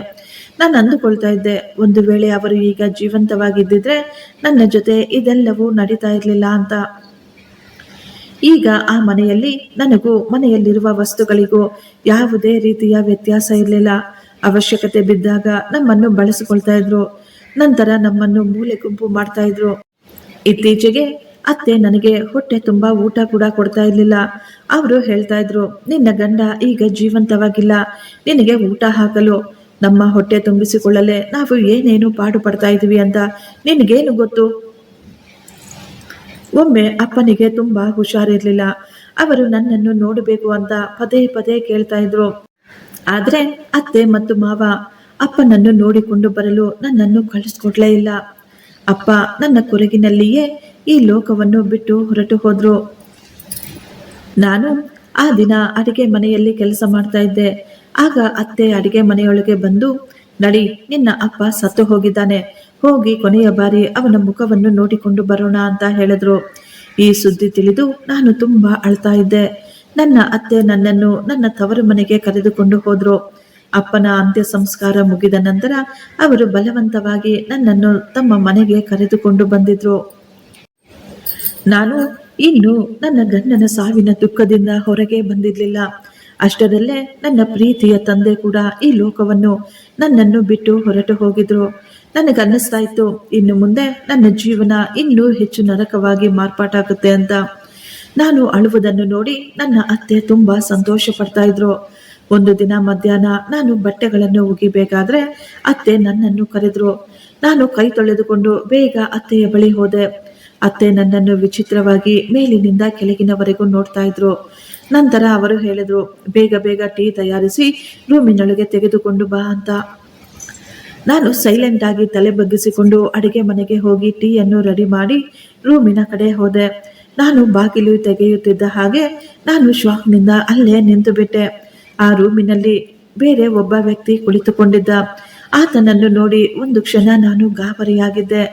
ನಾನು ಅಂದುಕೊಳ್ತಾ ಇದ್ದೆ, ಒಂದು ವೇಳೆ ಅವರು ಈಗ ಜೀವಂತವಾಗಿದ್ದಿದ್ರೆ ನನ್ನ ಜೊತೆ ಇದೆಲ್ಲವೂ ನಡೀತಾ ಇರಲಿಲ್ಲ ಅಂತ. ಈಗ ಆ ಮನೆಯಲ್ಲಿ ನನಗೂ ಮನೆಯಲ್ಲಿರುವ ವಸ್ತುಗಳಿಗೂ ಯಾವುದೇ ರೀತಿಯ ವ್ಯತ್ಯಾಸ ಇರಲಿಲ್ಲ. ಅವಶ್ಯಕತೆ ಬಿದ್ದಾಗ ನಮ್ಮನ್ನು ಬಳಸಿಕೊಳ್ತಾ ಇದ್ರು, ನಂತರ ನಮ್ಮನ್ನು ಮೂಲೆ ಗುಂಪು ಮಾಡ್ತಾ ಇದ್ರು. ಇತ್ತೀಚೆಗೆ ಅತ್ತೆ ನನಗೆ ಹೊಟ್ಟೆ ತುಂಬಾ ಊಟ ಕೂಡ ಕೊಡ್ತಾ ಇರ್ಲಿಲ್ಲ. ಅವರು ಹೇಳ್ತಾ ಇದ್ರು, ನಿನ್ನ ಗಂಡ ಈಗ ಜೀವಂತವಾಗಿಲ್ಲ, ನಿನಗೆ ಊಟ ಹಾಕಲು ನಮ್ಮ ಹೊಟ್ಟೆ ತುಂಬಿಸಿಕೊಳ್ಳಲೆ ನಾವು ಏನೇನು ಪಾಡು ಪಡ್ತಾ ಇದೀವಿ ಅಂತ ನಿನಗೇನು ಗೊತ್ತು? ಒಮ್ಮೆ ಅಪ್ಪನಿಗೆ ತುಂಬಾ ಹುಷಾರಿರ್ಲಿಲ್ಲ. ಅವರು ನನ್ನನ್ನು ನೋಡಬೇಕು ಅಂತ ಪದೇ ಪದೇ ಕೇಳ್ತಾ ಇದ್ರು. ಆದ್ರೆ ಅತ್ತೆ ಮತ್ತು ಮಾವ ಅಪ್ಪನನ್ನು ನೋಡಿಕೊಂಡು ಬರಲು ನನ್ನನ್ನು ಕಳಿಸ್ಕೊಡ್ಲೇ ಇಲ್ಲ. ಅಪ್ಪ ನನ್ನ ಕೊರಗಿನಲ್ಲಿಯೇ ಈ ಲೋಕವನ್ನು ಬಿಟ್ಟು ಹೊರಟು ಹೋದ್ರು. ನಾನು ಆ ದಿನ ಅಡಿಗೆ ಮನೆಯಲ್ಲಿ ಕೆಲಸ ಮಾಡ್ತಾ ಇದ್ದೆ. ಆಗ ಅತ್ತೆ ಅಡಿಗೆ ಮನೆಯೊಳಗೆ ಬಂದು, ನಡಿ, ನಿನ್ನ ಅಪ್ಪ ಸತ್ತು ಹೋಗಿದ್ದಾನೆ, ಹೋಗಿ ಕೊನೆಯ ಬಾರಿ ಅವನ ಮುಖವನ್ನು ನೋಡಿಕೊಂಡು ಬರೋಣ ಅಂತ ಹೇಳಿದ್ರು. ಈ ಸುದ್ದಿ ತಿಳಿದು ನಾನು ತುಂಬಾ ಅಳ್ತಾ ಇದ್ದೆ. ನನ್ನ ಅತ್ತೆ ನನ್ನನ್ನು ನನ್ನ ತವರು ಮನೆಗೆ ಕರೆದುಕೊಂಡು ಹೋದ್ರು. ಅಪ್ಪನ ಅಂತ್ಯ ಸಂಸ್ಕಾರ ಮುಗಿದ ನಂತರ ಅವರು ಬಲವಂತವಾಗಿ ನನ್ನನ್ನು ತಮ್ಮ ಮನೆಗೆ ಕರೆದುಕೊಂಡು ಬಂದಿದ್ರು. ನಾನು ಇನ್ನು ನನ್ನ ಗಂಡನ ಸಾವಿನ ದುಃಖದಿಂದ ಹೊರಗೆ ಬಂದಿರಲಿಲ್ಲ. ಅಷ್ಟರಲ್ಲೇ ನನ್ನ ಪ್ರೀತಿಯ ತಂದೆ ಕೂಡ ಈ ಲೋಕವನ್ನು ನನ್ನನ್ನು ಬಿಟ್ಟು ಹೊರಟು ಹೋಗಿದ್ರು. ನನಗನ್ನಿಸ್ತಾ ಇತ್ತು, ಇನ್ನು ಮುಂದೆ ನನ್ನ ಜೀವನ ಇನ್ನೂ ಹೆಚ್ಚು ನರಕವಾಗಿ ಮಾರ್ಪಾಟಾಗುತ್ತೆ ಅಂತ. ನಾನು ಅಳುವುದನ್ನು ನೋಡಿ ನನ್ನ ಅತ್ತೆ ತುಂಬಾ ಸಂತೋಷ ಪಡ್ತಾ ಇದ್ರು. ಒಂದು ದಿನ ಮಧ್ಯಾಹ್ನ ನಾನು ಬಟ್ಟೆಗಳನ್ನು ಒಗಿಬೇಕಾದ್ರೆ ಅತ್ತೆ ನನ್ನನ್ನು ಕರೆದ್ರು. ನಾನು ಕೈ ತೊಳೆದುಕೊಂಡು ಬೇಗ ಅತ್ತೆಯ ಬಳಿ ಹೋದೆ. ಅತ್ತೆ ನನ್ನನ್ನು ವಿಚಿತ್ರವಾಗಿ ಮೇಲಿನಿಂದ ಕೆಳಗಿನವರೆಗೂ ನೋಡ್ತಾ ಇದ್ರು. ನಂತರ ಅವರು ಹೇಳಿದ್ರು, ಬೇಗ ಬೇಗ ಟೀ ತಯಾರಿಸಿ ರೂಮಿನೊಳಗೆ ತೆಗೆದುಕೊಂಡು ಬಾ ಅಂತ. ನಾನು ಸೈಲೆಂಟ್ ಆಗಿ ತಲೆ ಬಗ್ಗಿಸಿಕೊಂಡು ಅಡಿಗೆ ಮನೆಗೆ ಹೋಗಿ ಟೀಯನ್ನು ರೆಡಿ ಮಾಡಿ ರೂಮಿನ ಕಡೆ ಹೋದೆ. ನಾನು ಬಾಗಿಲು ತೆಗೆಯುತ್ತಿದ್ದ ಹಾಗೆ ನಾನು ಶಾಕ್ನಿಂದ ಅಲ್ಲೇ ನಿಂತು ಬಿಟ್ಟೆ. ಆ ರೂಮಿನಲ್ಲಿ ಬೇರೆ ಒಬ್ಬ ವ್ಯಕ್ತಿ ಕುಳಿತುಕೊಂಡಿದ್ದ. ಆತನನ್ನು ನೋಡಿ ಒಂದು ಕ್ಷಣ ನಾನು ಗಾಬರಿಯಾಗಿದ್ದೆ.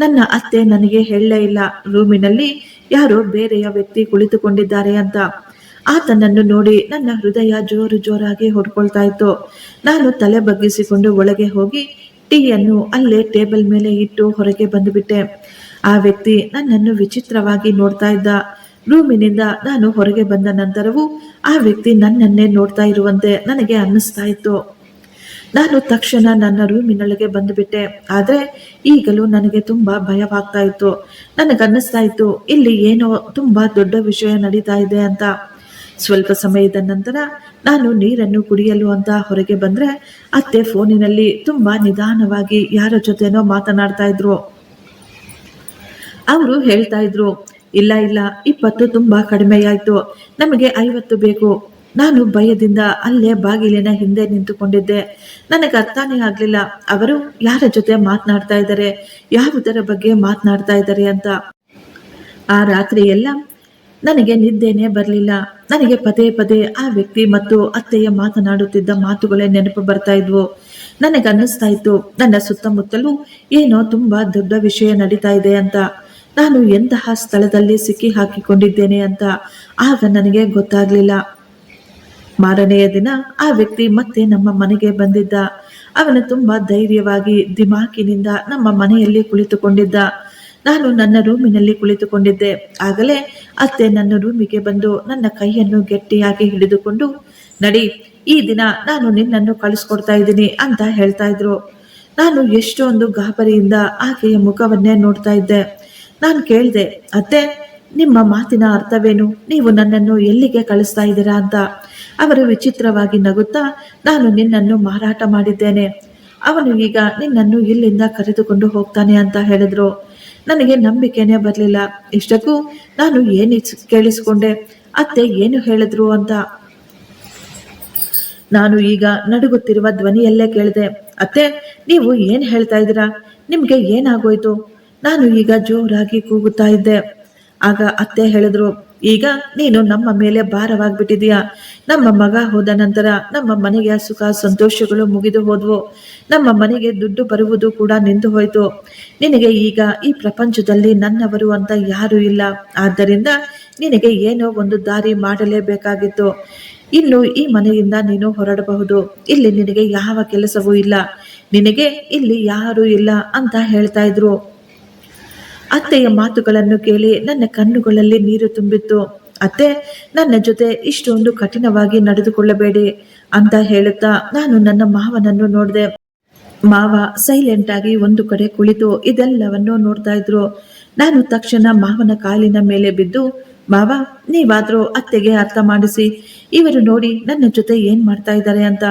ನನ್ನ ಅತ್ತೆ ನನಗೆ ಹೇಳಲೇ ಇಲ್ಲ ರೂಮಿನಲ್ಲಿ ಯಾರೋ ಬೇರೆಯ ವ್ಯಕ್ತಿ ಕುಳಿತುಕೊಂಡಿದ್ದಾರೆ ಅಂತ. ಆತನನ್ನು ನೋಡಿ ನನ್ನ ಹೃದಯ ಜೋರು ಜೋರಾಗಿ ಹೊಡ್ಕೊಳ್ತಾ ಇತ್ತು. ನಾನು ತಲೆ ಬಗ್ಗಿಸಿಕೊಂಡು ಒಳಗೆ ಹೋಗಿ ಟೀಯನ್ನು ಅಲ್ಲೇ ಟೇಬಲ್ ಮೇಲೆ ಇಟ್ಟು ಹೊರಗೆ ಬಂದುಬಿಟ್ಟೆ. ಆ ವ್ಯಕ್ತಿ ನನ್ನನ್ನು ವಿಚಿತ್ರವಾಗಿ ನೋಡ್ತಾ ಇದ್ದ. ರೂಮಿನಿಂದ ನಾನು ಹೊರಗೆ ಬಂದ ನಂತರವೂ ಆ ವ್ಯಕ್ತಿ ನನ್ನನ್ನೇ ನೋಡ್ತಾ ಇರುವಂತೆ ನನಗೆ ಅನ್ನಿಸ್ತಾ ಇತ್ತು. ನಾನು ತಕ್ಷಣ ನನ್ನ ರೂಮಿನೊಳಗೆ ಬಂದುಬಿಟ್ಟೆ. ಆದರೆ ಈಗಲೂ ನನಗೆ ತುಂಬಾ ಭಯವಾಗ್ತಾ ಇತ್ತು. ನನಗನ್ನಿಸ್ತಾ ಇತ್ತು ಇಲ್ಲಿ ಏನೋ ತುಂಬಾ ದೊಡ್ಡ ವಿಷಯ ನಡೀತಾ ಇದೆ ಅಂತ. ಸ್ವಲ್ಪ ಸಮಯದ ನಂತರ ನಾನು ನೀರನ್ನು ಕುಡಿಯಲು ಅಂತ ಹೊರಗೆ ಬಂದ್ರೆ ಅತ್ತೆ ಫೋನಿನಲ್ಲಿ ತುಂಬಾ ನಿಧಾನವಾಗಿ ಯಾರ ಜೊತೆನೋ ಮಾತನಾಡ್ತಾ ಇದ್ರು. ಅವರು ಹೇಳ್ತಾ ಇದ್ರು, ಇಲ್ಲ ಇಲ್ಲ, 20 ತುಂಬಾ ಕಡಿಮೆಯಾಯ್ತು, ನಮಗೆ 50 ಬೇಕು. ನಾನು ಭಯದಿಂದ ಅಲ್ಲೇ ಬಾಗಿಲಿನ ಹಿಂದೆ ನಿಂತುಕೊಂಡಿದ್ದೆ. ನನಗೆ ಅರ್ಥನೇ ಆಗ್ಲಿಲ್ಲ ಅವರು ಯಾರ ಜೊತೆ ಮಾತನಾಡ್ತಾ ಇದ್ದಾರೆ, ಯಾವುದರ ಬಗ್ಗೆ ಮಾತನಾಡ್ತಾ ಇದ್ದಾರೆ ಅಂತ. ಆ ರಾತ್ರಿ ಎಲ್ಲ ನನಗೆ ನಿದ್ದೆನೇ ಬರಲಿಲ್ಲ. ನನಗೆ ಪದೇ ಪದೇ ಆ ವ್ಯಕ್ತಿ ಮತ್ತು ಅತ್ತೆಯ ಮಾತನಾಡುತ್ತಿದ್ದ ಮಾತುಗಳೇ ನೆನಪು ಬರ್ತಾ ಇದ್ವು. ನನಗನ್ನಿಸ್ತಾ ಇತ್ತು ನನ್ನ ಸುತ್ತಮುತ್ತಲೂ ಏನೋ ತುಂಬಾ ದೊಡ್ಡ ವಿಷಯ ನಡೀತಾ ಇದೆ ಅಂತ. ನಾನು ಎಂತಹ ಸ್ಥಳದಲ್ಲಿ ಸಿಕ್ಕಿ ಹಾಕಿಕೊಂಡಿದ್ದೇನೆ ಅಂತ ಆಗ ನನಗೆ ಗೊತ್ತಾಗ್ಲಿಲ್ಲ. ಮಾರನೆಯ ದಿನ ಆ ವ್ಯಕ್ತಿ ಮತ್ತೆ ನಮ್ಮ ಮನೆಗೆ ಬಂದಿದ್ದ. ಅವನು ತುಂಬಾ ಧೈರ್ಯವಾಗಿ ದಿಮಾಕಿನಿಂದ ನಮ್ಮ ಮನೆಯಲ್ಲಿ ಕುಳಿತುಕೊಂಡಿದ್ದ. ನಾನು ನನ್ನ ರೂಮಿನಲ್ಲಿ ಕುಳಿತುಕೊಂಡಿದ್ದೆ. ಆಗಲೇ ಅತ್ತೆ ನನ್ನ ರೂಮಿಗೆ ಬಂದು ನನ್ನ ಕೈಯನ್ನು ಗಟ್ಟಿಯಾಗಿ ಹಿಡಿದುಕೊಂಡು, ನಡಿ, ಈ ದಿನ ನಾನು ನಿನ್ನನ್ನು ಕಳಿಸ್ಕೊಡ್ತಾ ಇದ್ದೀನಿ ಅಂತ ಹೇಳ್ತಾ ಇದ್ರು. ನಾನು ಎಷ್ಟೊಂದು ಗಾಬರಿಯಿಂದ ಆಕೆಯ ಮುಖವನ್ನೇ ನೋಡ್ತಾ ಇದ್ದೆ. ನಾನು ಕೇಳಿದೆ, ಅತ್ತೆ, ನಿಮ್ಮ ಮಾತಿನ ಅರ್ಥವೇನು? ನೀವು ನನ್ನನ್ನು ಎಲ್ಲಿಗೆ ಕಳಿಸ್ತಾ ಇದ್ದೀರಾ ಅಂತ. ಅವರು ವಿಚಿತ್ರವಾಗಿ ನಗುತ್ತಾ, ನಾನು ನಿನ್ನನ್ನು ಮಾರಾಟ ಮಾಡಿದ್ದೇನೆ, ಅವನು ಈಗ ನಿನ್ನನ್ನು ಇಲ್ಲಿಂದ ಕರೆದುಕೊಂಡು ಹೋಗ್ತಾನೆ ಅಂತ ಹೇಳಿದ್ರು. ನನಗೆ ನಂಬಿಕೆನೇ ಬರಲಿಲ್ಲ. ಇಷ್ಟಕ್ಕೂ ನಾನು ಏನು ಕೇಳಿಸ್ಕೊಂಡೆ, ಅತ್ತೆ ಏನು ಹೇಳಿದ್ರು ಅಂತ. ನಾನು ಈಗ ನಡುಗುತ್ತಿರುವ ಧ್ವನಿಯಲ್ಲೇ ಕೇಳಿದೆ, ಅತ್ತೆ, ನೀವು ಏನು ಹೇಳ್ತಾ ಇದ್ದೀರಾ? ನಿಮಗೆ ಏನಾಗೋಯ್ತು? ನಾನು ಈಗ ಜೋರಾಗಿ ಕೂಗುತ್ತಾ ಇದ್ದೆ. ಆಗ ಅತ್ತೆ ಹೇಳಿದ್ರು, ಈಗ ನೀನು ನಮ್ಮ ಮೇಲೆ ಭಾರವಾಗ್ಬಿಟ್ಟಿದೀಯಾ. ನಮ್ಮ ಮಗ ಹೋದ ನಂತರ ನಮ್ಮ ಮನೆಗೆ ಸುಖ ಸಂತೋಷಗಳು ಮುಗಿದು ಹೋದ್ವು. ನಮ್ಮ ಮನೆಗೆ ದುಡ್ಡು ಬರುವುದು ಕೂಡ ನಿಂತು ಹೋಯ್ತು. ನಿನಗೆ ಈಗ ಈ ಪ್ರಪಂಚದಲ್ಲಿ ನನ್ನವರು ಅಂತ ಯಾರೂ ಇಲ್ಲ. ಆದ್ದರಿಂದ ನಿನಗೆ ಏನೋ ಒಂದು ದಾರಿ ಮಾಡಲೇಬೇಕಾಗಿತ್ತು. ಇನ್ನು ಈ ಮನೆಯಿಂದ ನೀನು ಹೊರಡಬಹುದು. ಇಲ್ಲಿ ನಿನಗೆ ಯಾವ ಕೆಲಸವೂ ಇಲ್ಲ, ನಿನಗೆ ಇಲ್ಲಿ ಯಾರೂ ಇಲ್ಲ ಅಂತ ಹೇಳ್ತಾ ಇದ್ರು. ಅತ್ತೆಯ ಮಾತುಗಳನ್ನು ಕೇಳಿ ನನ್ನ ಕಣ್ಣುಗಳಲ್ಲಿ ನೀರು ತುಂಬಿತ್ತು. ಅತ್ತೆ, ನನ್ನ ಜೊತೆ ಇಷ್ಟೊಂದು ಕಠಿಣವಾಗಿ ನಡೆದುಕೊಳ್ಳಬೇಡಿ ಅಂತ ಹೇಳುತ್ತಾ ನಾನು ನನ್ನ ಮಾವನನ್ನು ನೋಡಿದೆ. ಮಾವ ಸೈಲೆಂಟ್ ಆಗಿ ಒಂದು ಕಡೆ ಕುಳಿತು ಇದೆಲ್ಲವನ್ನು ನೋಡ್ತಾ ಇದ್ರು. ನಾನು ತಕ್ಷಣ ಮಾವನ ಕಾಲಿನ ಮೇಲೆ ಬಿದ್ದು, ಮಾವ, ನೀವಾದ್ರೂ ಅತ್ತೆಗೆ ಅರ್ಥ ಮಾಡಿಸಿ, ಇವರು ನೋಡಿ ನನ್ನ ಜೊತೆ ಏನ್ ಮಾಡ್ತಾ ಇದ್ದಾರೆ ಅಂತ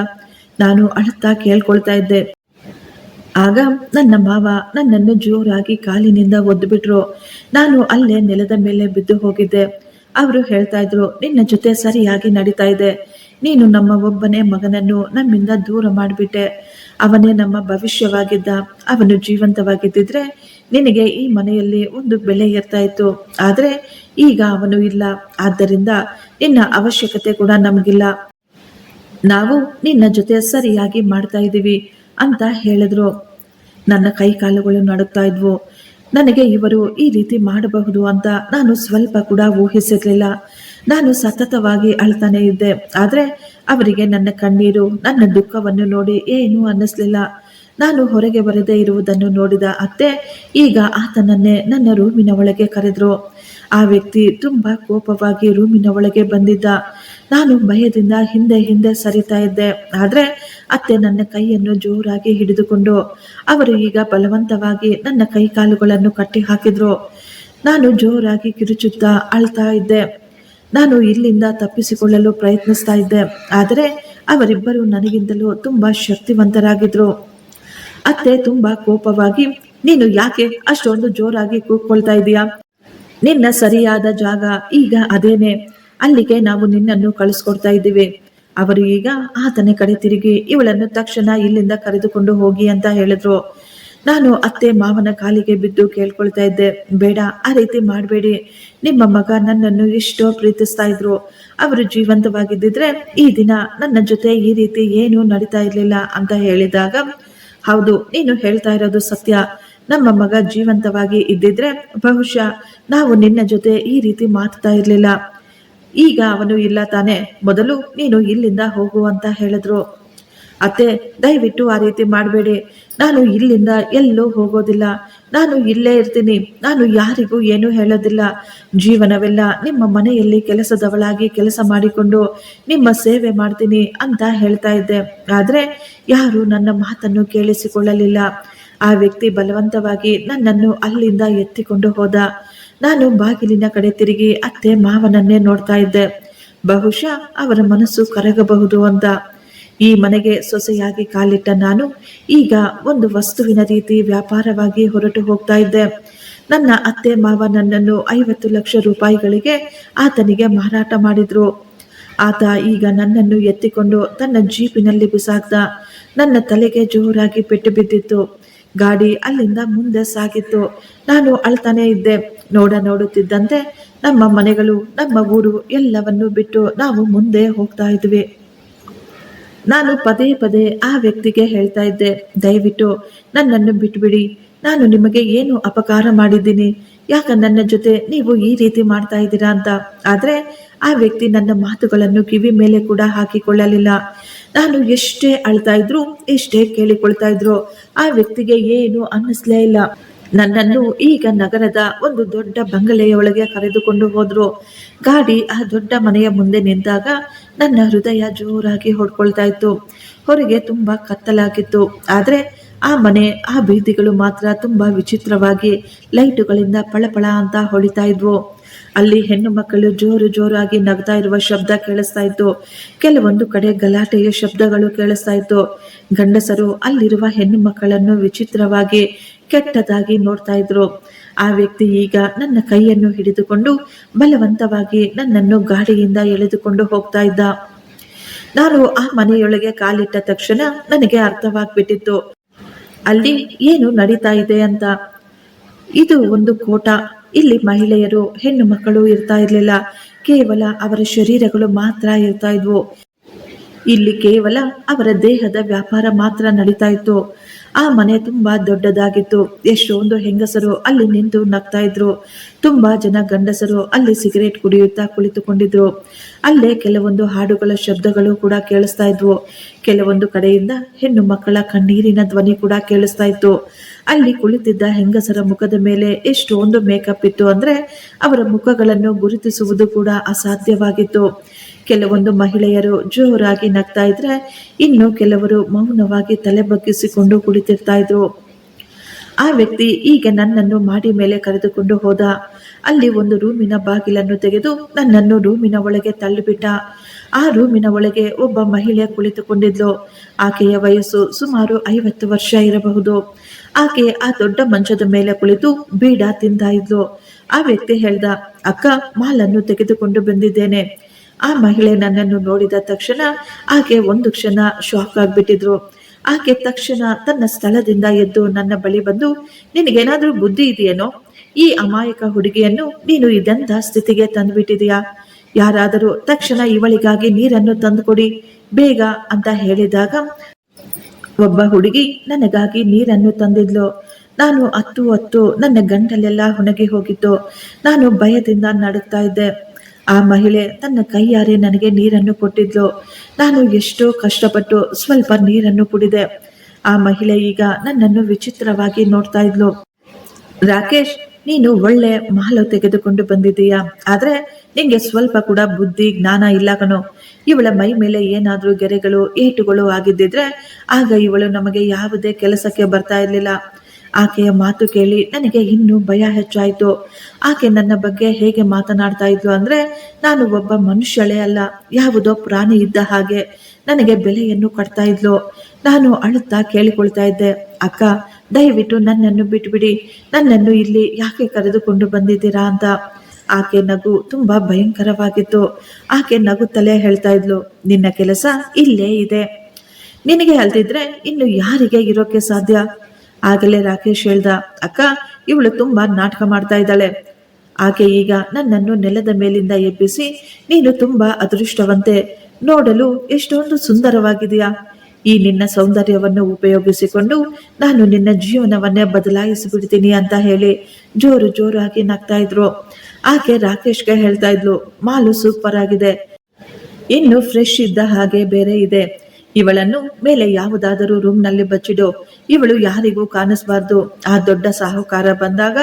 ನಾನು ಅಳುತ್ತಾ ಕೇಳ್ಕೊಳ್ತಾ ಇದ್ದೆ. ಆಗ ನನ್ನ ಮಾವ ನನ್ನನ್ನು ಜೋರಾಗಿ ಕಾಲಿನಿಂದ ಒದ್ದು ಬಿಟ್ರು. ನಾನು ಅಲ್ಲೇ ನೆಲದ ಮೇಲೆ ಬಿದ್ದು ಹೋಗಿದ್ದೆ. ಅವರು ಹೇಳ್ತಾ ಇದ್ರು, ನಿನ್ನ ಜೊತೆ ಸರಿಯಾಗಿ ನಡೀತಾ ಇದೆ. ನೀನು ನಮ್ಮ ಒಬ್ಬನೇ ಮಗನನ್ನು ನಮ್ಮಿಂದ ದೂರ ಮಾಡಿಬಿಟ್ಟೆ. ಅವನೇ ನಮ್ಮ ಭವಿಷ್ಯವಾಗಿದ್ದ. ಅವನು ಜೀವಂತವಾಗಿದ್ದಿದ್ರೆ ನಿನಗೆ ಈ ಮನೆಯಲ್ಲಿ ಒಂದು ಬೆಲೆ ಇರ್ತಾ ಇತ್ತು. ಆದ್ರೆ ಈಗ ಅವನು ಇಲ್ಲ. ಆದ್ದರಿಂದ ನಿನ್ನ ಅವಶ್ಯಕತೆ ಕೂಡ ನಮಗಿಲ್ಲ. ನಾವು ನಿನ್ನ ಜೊತೆ ಸರಿಯಾಗಿ ಮಾಡ್ತಾ ಇದ್ದೀವಿ ಅಂತ ಹೇಳಿದ್ರು. ನನ್ನ ಕೈ ಕಾಲುಗಳು ನಡುತ್ತಾ ಇದ್ವು. ನನಗೆ ಇವರು ಈ ರೀತಿ ಮಾಡಬಹುದು ಅಂತ ನಾನು ಸ್ವಲ್ಪ ಕೂಡ ಊಹಿಸಿರ್ಲಿಲ್ಲ. ನಾನು ಸತತವಾಗಿ ಅಳ್ತಾನೆ ಇದ್ದೆ. ಆದ್ರೆ ಅವರಿಗೆ ನನ್ನ ಕಣ್ಣೀರು, ನನ್ನ ದುಃಖವನ್ನು ನೋಡಿ ಏನೂ ಅನ್ನಿಸ್ಲಿಲ್ಲ. ನಾನು ಹೊರಗೆ ಬರದೇ ಇರುವುದನ್ನು ನೋಡಿದ ಅತ್ತೆ ಈಗ ಆತನನ್ನೇ ನನ್ನ ರೂಮಿನ ಒಳಗೆ ಕರೆದ್ರು. ಆ ವ್ಯಕ್ತಿ ತುಂಬಾ ಕೋಪವಾಗಿ ರೂಮಿನ ಒಳಗೆ ಬಂದಿದ್ದ. ನಾನು ಭಯದಿಂದ ಹಿಂದೆ ಹಿಂದೆ ಸರಿತಾ ಇದ್ದೆ. ಆದ್ರೆ ಅತ್ತೆ ನನ್ನ ಕೈಯನ್ನು ಜೋರಾಗಿ ಹಿಡಿದುಕೊಂಡು ಅವರು ಈಗ ಬಲವಂತವಾಗಿ ನನ್ನ ಕೈ ಕಾಲುಗಳನ್ನು ಕಟ್ಟಿ ಹಾಕಿದ್ರು. ನಾನು ಜೋರಾಗಿ ಕಿರುಚುತ್ತಾ ಅಳ್ತಾ ಇದ್ದೆ. ನಾನು ಇಲ್ಲಿಂದ ತಪ್ಪಿಸಿಕೊಳ್ಳಲು ಪ್ರಯತ್ನಿಸ್ತಾ ಇದ್ದೆ. ಆದರೆ ಅವರಿಬ್ಬರು ನನಗಿಂತಲೂ ತುಂಬಾ ಶಕ್ತಿವಂತರಾಗಿದ್ರು. ಅತ್ತೆ ತುಂಬಾ ಕೋಪವಾಗಿ, ನೀನು ಯಾಕೆ ಅಷ್ಟೊಂದು ಜೋರಾಗಿ ಕೂಗ್ಕೊಳ್ತಾ ಇದೀಯಾ? ನಿನ್ನ ಸರಿಯಾದ ಜಾಗ ಈಗ ಅದೇನೆ, ಅಲ್ಲಿಗೆ ನಾವು ನಿನ್ನನ್ನು ಕಳಿಸ್ಕೊಡ್ತಾ ಇದ್ದೀವಿ. ಅವರು ಈಗ ಆತನ ಕಡೆ ತಿರುಗಿ, ಇವಳನ್ನು ತಕ್ಷಣ ಇಲ್ಲಿಂದ ಕರೆದುಕೊಂಡು ಹೋಗಿ ಅಂತ ಹೇಳಿದ್ರು. ನಾನು ಅತ್ತೆ ಮಾವನ ಕಾಲಿಗೆ ಬಿದ್ದು ಕೇಳ್ಕೊಳ್ತಾ ಇದ್ದೆ, ಬೇಡ, ಆ ರೀತಿ ಮಾಡಬೇಡಿ. ನಿಮ್ಮ ಮಗ ನನ್ನನ್ನು ಎಷ್ಟೋ ಪ್ರೀತಿಸ್ತಾ ಇದ್ರು. ಅವರು ಜೀವಂತವಾಗಿದ್ದಿದ್ರೆ ಈ ದಿನ ನನ್ನ ಜೊತೆ ಈ ರೀತಿ ಏನೂ ನಡೀತಾ ಇರ್ಲಿಲ್ಲ ಅಂತ ಹೇಳಿದಾಗ, ಹೌದು, ನೀನು ಹೇಳ್ತಾ ಇರೋದು ಸತ್ಯ. ನಮ್ಮ ಮಗ ಜೀವಂತವಾಗಿ ಇದ್ದಿದ್ರೆ ಬಹುಶಃ ನಾವು ನಿನ್ನ ಜೊತೆ ಈ ರೀತಿ ಮಾತಾಡ್ತಾ ಇರ್ಲಿಲ್ಲ. ಈಗ ಅವನು ಇಲ್ಲ ತಾನೆ, ಮೊದಲು ನೀನು ಇಲ್ಲಿಂದ ಹೋಗು ಅಂತ ಹೇಳಿದ್ರು. ಅತ್ತೆ, ದಯವಿಟ್ಟು ಆ ರೀತಿ ಮಾಡಬೇಡಿ. ನಾನು ಇಲ್ಲಿಂದ ಎಲ್ಲೂ ಹೋಗೋದಿಲ್ಲ. ನಾನು ಇಲ್ಲೇ ಇರ್ತೀನಿ, ನಾನು ಯಾರಿಗೂ ಏನೂ ಹೇಳೋದಿಲ್ಲ, ಜೀವನವೆಲ್ಲ ನಿಮ್ಮ ಮನೆಯಲ್ಲಿ ಕೆಲಸದವಳಾಗಿ ಕೆಲಸ ಮಾಡಿಕೊಂಡು ನಿಮ್ಮ ಸೇವೆ ಮಾಡ್ತೀನಿ ಅಂತ ಹೇಳ್ತಾ ಇದ್ದೆ. ಆದರೆ ಯಾರು ನನ್ನ ಮಾತನ್ನು ಕೇಳಿಸಿಕೊಳ್ಳಲಿಲ್ಲ. ಆ ವ್ಯಕ್ತಿ ಬಲವಂತವಾಗಿ ನನ್ನನ್ನು ಅಲ್ಲಿಂದ ಎತ್ತಿಕೊಂಡು ಹೋದ. ನಾನು ಬಾಗಿಲಿನ ಕಡೆ ತಿರುಗಿ ಅತ್ತೆ ಮಾವನನ್ನೇ ನೋಡ್ತಾ ಇದ್ದೆ. ಬಹುಶಃ ಅವರ ಮನಸ್ಸು ಕರಗಬಹುದು ಅಂತ. ಈ ಮನೆಗೆ ಸೊಸೆಯಾಗಿ ಕಾಲಿಟ್ಟ ನಾನು ಈಗ ಒಂದು ವಸ್ತುವಿನ ರೀತಿ ವ್ಯಾಪಾರವಾಗಿ ಹೊರಟು ಹೋಗ್ತಾ ಇದ್ದೆ. ನನ್ನ ಅತ್ತೆ ಮಾವ ನನ್ನನ್ನು 50 ಲಕ್ಷ ರೂಪಾಯಿಗಳಿಗೆ ಆತನಿಗೆ ಮಾರಾಟ ಮಾಡಿದ್ರು. ಆತ ಈಗ ನನ್ನನ್ನು ಎತ್ತಿಕೊಂಡು ತನ್ನ ಜೀಪಿನಲ್ಲಿ ಬಿಸಾಕ್ದ. ನನ್ನ ತಲೆಗೆ ಜೋರಾಗಿ ಪೆಟ್ಟು ಬಿದ್ದಿತ್ತು. ಗಾಡಿ ಅಲ್ಲಿಂದ ಮುಂದೆ ಸಾಗಿತ್ತು. ನಾನು ಅಳ್ತಾನೆ ಇದ್ದೆ. ನೋಡುತ್ತಿದ್ದಂತೆ ನಮ್ಮ ಮನೆಗಳು, ನಮ್ಮ ಊರು ಎಲ್ಲವನ್ನೂ ಬಿಟ್ಟು ನಾವು ಮುಂದೆ ಹೋಗ್ತಾ ಇದ್ವಿ. ನಾನು ಪದೇ ಪದೇ ಆ ವ್ಯಕ್ತಿಗೆ ಹೇಳ್ತಾ ಇದ್ದೆ, ದಯವಿಟ್ಟು ನನ್ನನ್ನು ಬಿಟ್ಬಿಡಿ, ನಾನು ನಿಮಗೆ ಏನು ಅಪಕಾರ ಮಾಡಿದ್ದೀನಿ, ಯಾಕ ನನ್ನ ಜೊತೆ ನೀವು ಈ ರೀತಿ ಮಾಡ್ತಾ ಇದ್ದೀರಾ ಅಂತ. ಆದ್ರೆ ಆ ವ್ಯಕ್ತಿ ನನ್ನ ಮಾತುಗಳನ್ನು ಕಿವಿ ಮೇಲೆ ಕೂಡ ಹಾಕಿಕೊಳ್ಳಲಿಲ್ಲ. ನಾನು ಎಷ್ಟೇ ಅಳ್ತಾ ಇದ್ರು, ಎಷ್ಟೇ ಕೇಳಿಕೊಳ್ತಾ ಇದ್ರು, ಆ ವ್ಯಕ್ತಿಗೆ ಏನು ಅನ್ನಿಸ್ಲೇ ಇಲ್ಲ. ನನ್ನನ್ನು ಈಗ ನಗರದ ಒಂದು ದೊಡ್ಡ ಬಂಗಲೆಯೊಳಗೆ ಕರೆದುಕೊಂಡು ಹೋದ್ರು. ಗಾಡಿ ಆ ದೊಡ್ಡ ಮನೆಯ ಮುಂದೆ ನಿಂತಾಗ ನನ್ನ ಹೃದಯ ಜೋರಾಗಿ ಹೊಡ್ಕೊಳ್ತಾ ಇತ್ತು. ಹೊರಗೆ ತುಂಬಾ ಕತ್ತಲಾಗಿತ್ತು. ಆದ್ರೆ ಆ ಮನೆ, ಆ ಬೀದಿಗಳು ಮಾತ್ರ ತುಂಬಾ ವಿಚಿತ್ರವಾಗಿ ಲೈಟುಗಳಿಂದ ಪಳಪಳ ಅಂತ ಹೊಳಿತಾ ಇದ್ವು. ಅಲ್ಲಿ ಹೆಣ್ಣು ಮಕ್ಕಳು ಜೋರಾಗಿ ನಗ್ತಾ ಇರುವ ಶಬ್ದ ಕೇಳಿಸ್ತಾ ಇತ್ತು. ಕೆಲವೊಂದು ಕಡೆ ಗಲಾಟೆಯ ಶಬ್ದಗಳು ಕೇಳಿಸ್ತಾ ಇತ್ತು. ಗಂಡಸರು ಅಲ್ಲಿರುವ ಹೆಣ್ಣು ಮಕ್ಕಳನ್ನು ವಿಚಿತ್ರವಾಗಿ, ಕೆಟ್ಟದಾಗಿ ನೋಡ್ತಾ ಇದ್ರು. ಆ ವ್ಯಕ್ತಿ ಈಗ ನನ್ನ ಕೈಯನ್ನು ಹಿಡಿದುಕೊಂಡು ಬಲವಂತವಾಗಿ ನನ್ನನ್ನು ಗಾಡಿಯಿಂದ ಎಳೆದುಕೊಂಡು ಹೋಗ್ತಾ ಇದ್ದ. ನಾನು ಆ ಮನೆಯೊಳಗೆ ಕಾಲಿಟ್ಟ ತಕ್ಷಣ ನನಗೆ ಅರ್ಥವಾಗ್ಬಿಟ್ಟಿತ್ತು ಅಲ್ಲಿ ಏನು ನಡೀತಾ ಇದೆ ಅಂತ. ಇದು ಒಂದು ಕೋಟ. ಇಲ್ಲಿ ಮಹಿಳೆಯರು, ಹೆಣ್ಣು ಮಕ್ಕಳು ಇರ್ತಾ ಇರ್ಲಿಲ್ಲ. ಕೇವಲ ಅವರ ಶರೀರಗಳು ಮಾತ್ರ ಇರ್ತಾ ಇದ್ವು. ಇಲ್ಲಿ ಕೇವಲ ಅವರ ದೇಹದ ವ್ಯಾಪಾರ ಮಾತ್ರ ನಡೀತಾ ಇತ್ತು. ಆ ಮನೆ ತುಂಬಾ ದೊಡ್ಡದಾಗಿತ್ತು. ಎಷ್ಟೊಂದು ಹೆಂಗಸರು ಅಲ್ಲಿ ನಿಂತು ನಗ್ತಾ ಇದ್ರು. ತುಂಬಾ ಜನ ಗಂಡಸರು ಅಲ್ಲಿ ಸಿಗರೇಟ್ ಕುಡಿಯುತ್ತಾ ಕುಳಿತುಕೊಂಡಿದ್ರು. ಅಲ್ಲೇ ಕೆಲವೊಂದು ಹಾಡುಗಳ ಶಬ್ದಗಳು ಕೂಡ ಕೇಳಿಸ್ತಾ ಇದ್ವು. ಕೆಲವೊಂದು ಕಡೆಯಿಂದ ಹೆಣ್ಣು ಮಕ್ಕಳ ಕಣ್ಣೀರಿನ ಧ್ವನಿ ಕೂಡ ಕೇಳಿಸ್ತಾ ಇತ್ತು. ಅಲ್ಲಿ ಕುಳಿತಿದ್ದ ಹೆಂಗಸರ ಮುಖದ ಮೇಲೆ ಎಷ್ಟೊಂದು ಮೇಕಪ್ ಇತ್ತು ಅಂದ್ರೆ ಅವರ ಮುಖಗಳನ್ನು ಗುರುತಿಸುವುದು ಕೂಡ ಅಸಾಧ್ಯವಾಗಿತ್ತು. ಕೆಲವೊಂದು ಮಹಿಳೆಯರು ಜೋರಾಗಿ ನಗ್ತಾ ಇದ್ರೆ, ಇನ್ನು ಕೆಲವರು ಮೌನವಾಗಿ ತಲೆ ಬಗ್ಗಿಸಿಕೊಂಡು ಕುಳಿತಿರ್ತಾ ಇದ್ರು. ಆ ವ್ಯಕ್ತಿ ಈಗ ನನ್ನನ್ನು ಮಾಡಿ ಮೇಲೆ ಕರೆದುಕೊಂಡು ಹೋದ. ಅಲ್ಲಿ ಒಂದು ರೂಮಿನ ಬಾಗಿಲನ್ನು ತೆಗೆದು ನನ್ನನ್ನು ರೂಮಿನ ಒಳಗೆ ತಳ್ಳಿಬಿಟ್ಟ. ಆ ರೂಮಿನ ಒಳಗೆ ಒಬ್ಬ ಮಹಿಳೆ ಕುಳಿತುಕೊಂಡಿದ್ಲು. ಆಕೆಯ ವಯಸ್ಸು ಸುಮಾರು 50 ವರ್ಷ ಇರಬಹುದು. ಆಕೆ ಆ ದೊಡ್ಡ ಮಂಚದ ಮೇಲೆ ಕುಳಿತು ಬೀಡ ತಿಂತಾ ಇದ್ಲು. ಆ ವ್ಯಕ್ತಿ ಹೇಳ್ದ, ಅಕ್ಕ, ಮಾಲನ್ನು ತೆಗೆದುಕೊಂಡು ಬಂದಿದ್ದೇನೆ. ಆ ಮಹಿಳೆ ನನ್ನನ್ನು ನೋಡಿದ ತಕ್ಷಣ ಆಕೆ ಒಂದು ಕ್ಷಣ ಶಾಕ್ ಆಗ್ಬಿಟ್ಟಿದ್ರು. ಆಕೆ ತಕ್ಷಣ ತನ್ನ ಸ್ಥಳದಿಂದ ಎದ್ದು ನನ್ನ ಬಳಿ ಬಂದು, ನಿನಗೇನಾದ್ರೂ ಬುದ್ಧಿ ಇದೆಯೇನೋ? ಈ ಅಮಾಯಕ ಹುಡುಗಿಯನ್ನು ನೀನು ಇದೆಂತ ಸ್ಥಿತಿಗೆ ತಂದುಬಿಟ್ಟಿದೀಯಾ? ಯಾರಾದರೂ ತಕ್ಷಣ ಇವಳಿಗಾಗಿ ನೀರನ್ನು ತಂದುಕೊಡಿ ಬೇಗ ಅಂತ ಹೇಳಿದಾಗ ಒಬ್ಬ ಹುಡುಗಿ ನನಗಾಗಿ ನೀರನ್ನು ತಂದಿದ್ಲು. ನಾನು ಅತ್ತು ನನ್ನ ಗಂಟಲೆಲ್ಲ ಒಣಗಿ ಹೋಗಿತ್ತು. ನಾನು ಭಯದಿಂದ ನಡುತ್ತಾ ಇದ್ದೆ. ಆ ಮಹಿಳೆ ತನ್ನ ಕೈಯಾರೆ ನನಗೆ ನೀರನ್ನು ಕೊಟ್ಟಿದ್ಲು. ನಾನು ಎಷ್ಟೋ ಕಷ್ಟಪಟ್ಟು ಸ್ವಲ್ಪ ನೀರನ್ನು ಕುಡಿದೆ. ಆ ಮಹಿಳೆ ಈಗ ನನ್ನನ್ನು ವಿಚಿತ್ರವಾಗಿ ನೋಡ್ತಾ ಇದ್ಲು. ರಾಕೇಶ್, ನೀನು ಒಳ್ಳೆ ಮಾಲು ತೆಗೆದುಕೊಂಡು ಬಂದಿದ್ದೀಯಾ, ಆದ್ರೆ ನಿಂಗೆ ಸ್ವಲ್ಪ ಕೂಡ ಬುದ್ಧಿ ಜ್ಞಾನ ಇಲ್ಲ ಕಣೋ. ಇವಳ ಮೈ ಮೇಲೆ ಏನಾದ್ರೂ ಗೆರೆಗಳು, ಏಟುಗಳು ಆಗಿದ್ದಿದ್ರೆ ಆಗ ಇವಳು ನಮಗೆ ಯಾವುದೇ ಕೆಲಸಕ್ಕೆ ಬರ್ತಾ ಇರ್ಲಿಲ್ಲ. ಆಕೆಯ ಮಾತು ಕೇಳಿ ನನಗೆ ಇನ್ನೂ ಭಯ ಹೆಚ್ಚಾಯಿತು. ಆಕೆ ನನ್ನ ಬಗ್ಗೆ ಹೇಗೆ ಮಾತನಾಡ್ತಾ ಇದ್ಲು ಅಂದ್ರೆ, ನಾನು ಒಬ್ಬ ಮನುಷ್ಯಳೇ ಅಲ್ಲ, ಯಾವುದೋ ಪ್ರಾಣಿ ಇದ್ದ ಹಾಗೆ ನನಗೆ ಬೆಲೆಯನ್ನು ಕಟ್ತಾ ಇದ್ಲು. ನಾನು ಅಳುತ್ತಾ ಕೇಳಿಕೊಳ್ತಾ ಇದ್ದೆ, ಅಕ್ಕ, ದಯವಿಟ್ಟು ನನ್ನನ್ನು ಬಿಟ್ಬಿಡಿ, ನನ್ನನ್ನು ಇಲ್ಲಿ ಯಾಕೆ ಕರೆದುಕೊಂಡು ಬಂದಿದ್ದೀರಾ ಅಂತ. ಆಕೆ ನಗು ತುಂಬಾ ಭಯಂಕರವಾಗಿತ್ತು. ಆಕೆ ನಗುತ್ತಲೇ ಹೇಳ್ತಾ ಇದ್ಲು, ನಿನ್ನ ಕೆಲಸ ಇಲ್ಲೇ ಇದೆ, ನಿನಗೆ ಅಲ್ದಿದ್ರೆ ಇನ್ನು ಯಾರಿಗೆ ಇರೋಕೆ ಸಾಧ್ಯ? ಆಗಲೇ ರಾಕೇಶ್ ಹೇಳ್ದ, ಅಕ್ಕ, ಇವಳು ತುಂಬಾ ನಾಟಕ ಮಾಡ್ತಾ ಇದ್ದಾಳೆ. ಆಕೆ ಈಗ ನನ್ನನ್ನು ನೆಲದ ಮೇಲಿಂದ ಎಬ್ಬಿಸಿ, ನೀನು ತುಂಬಾ ಅದೃಷ್ಟವಂತೆ, ನೋಡಲು ಎಷ್ಟೊಂದು ಸುಂದರವಾಗಿದೆಯಾ. ಈ ನಿನ್ನ ಸೌಂದರ್ಯವನ್ನು ಉಪಯೋಗಿಸಿಕೊಂಡು ನಾನು ನಿನ್ನ ಜೀವನವನ್ನೇ ಬದಲಾಯಿಸಿಬಿಡ್ತೀನಿ ಅಂತ ಹೇಳಿ ಜೋರಾಗಿ ನಗ್ತಾ ಇದ್ರು. ಆಕೆ ರಾಕೇಶ್ಗೆ ಹೇಳ್ತಾ ಇದ್ಲು, ಮಾಲು ಸೂಪರ್ ಆಗಿದೆ, ಇನ್ನು ಫ್ರೆಶ್ ಇದ್ದ ಹಾಗೆ ಬೇರೆ ಇದೆ. ಇವಳನ್ನು ಮೇಲೆ ಯಾವುದಾದರೂ ರೂಮ್ನಲ್ಲಿ ಬಚ್ಚಿಡು, ಇವಳು ಯಾರಿಗೂ ಕಾಣಿಸಬಾರ್ದು. ಆ ದೊಡ್ಡ ಸಾಹುಕಾರ ಬಂದಾಗ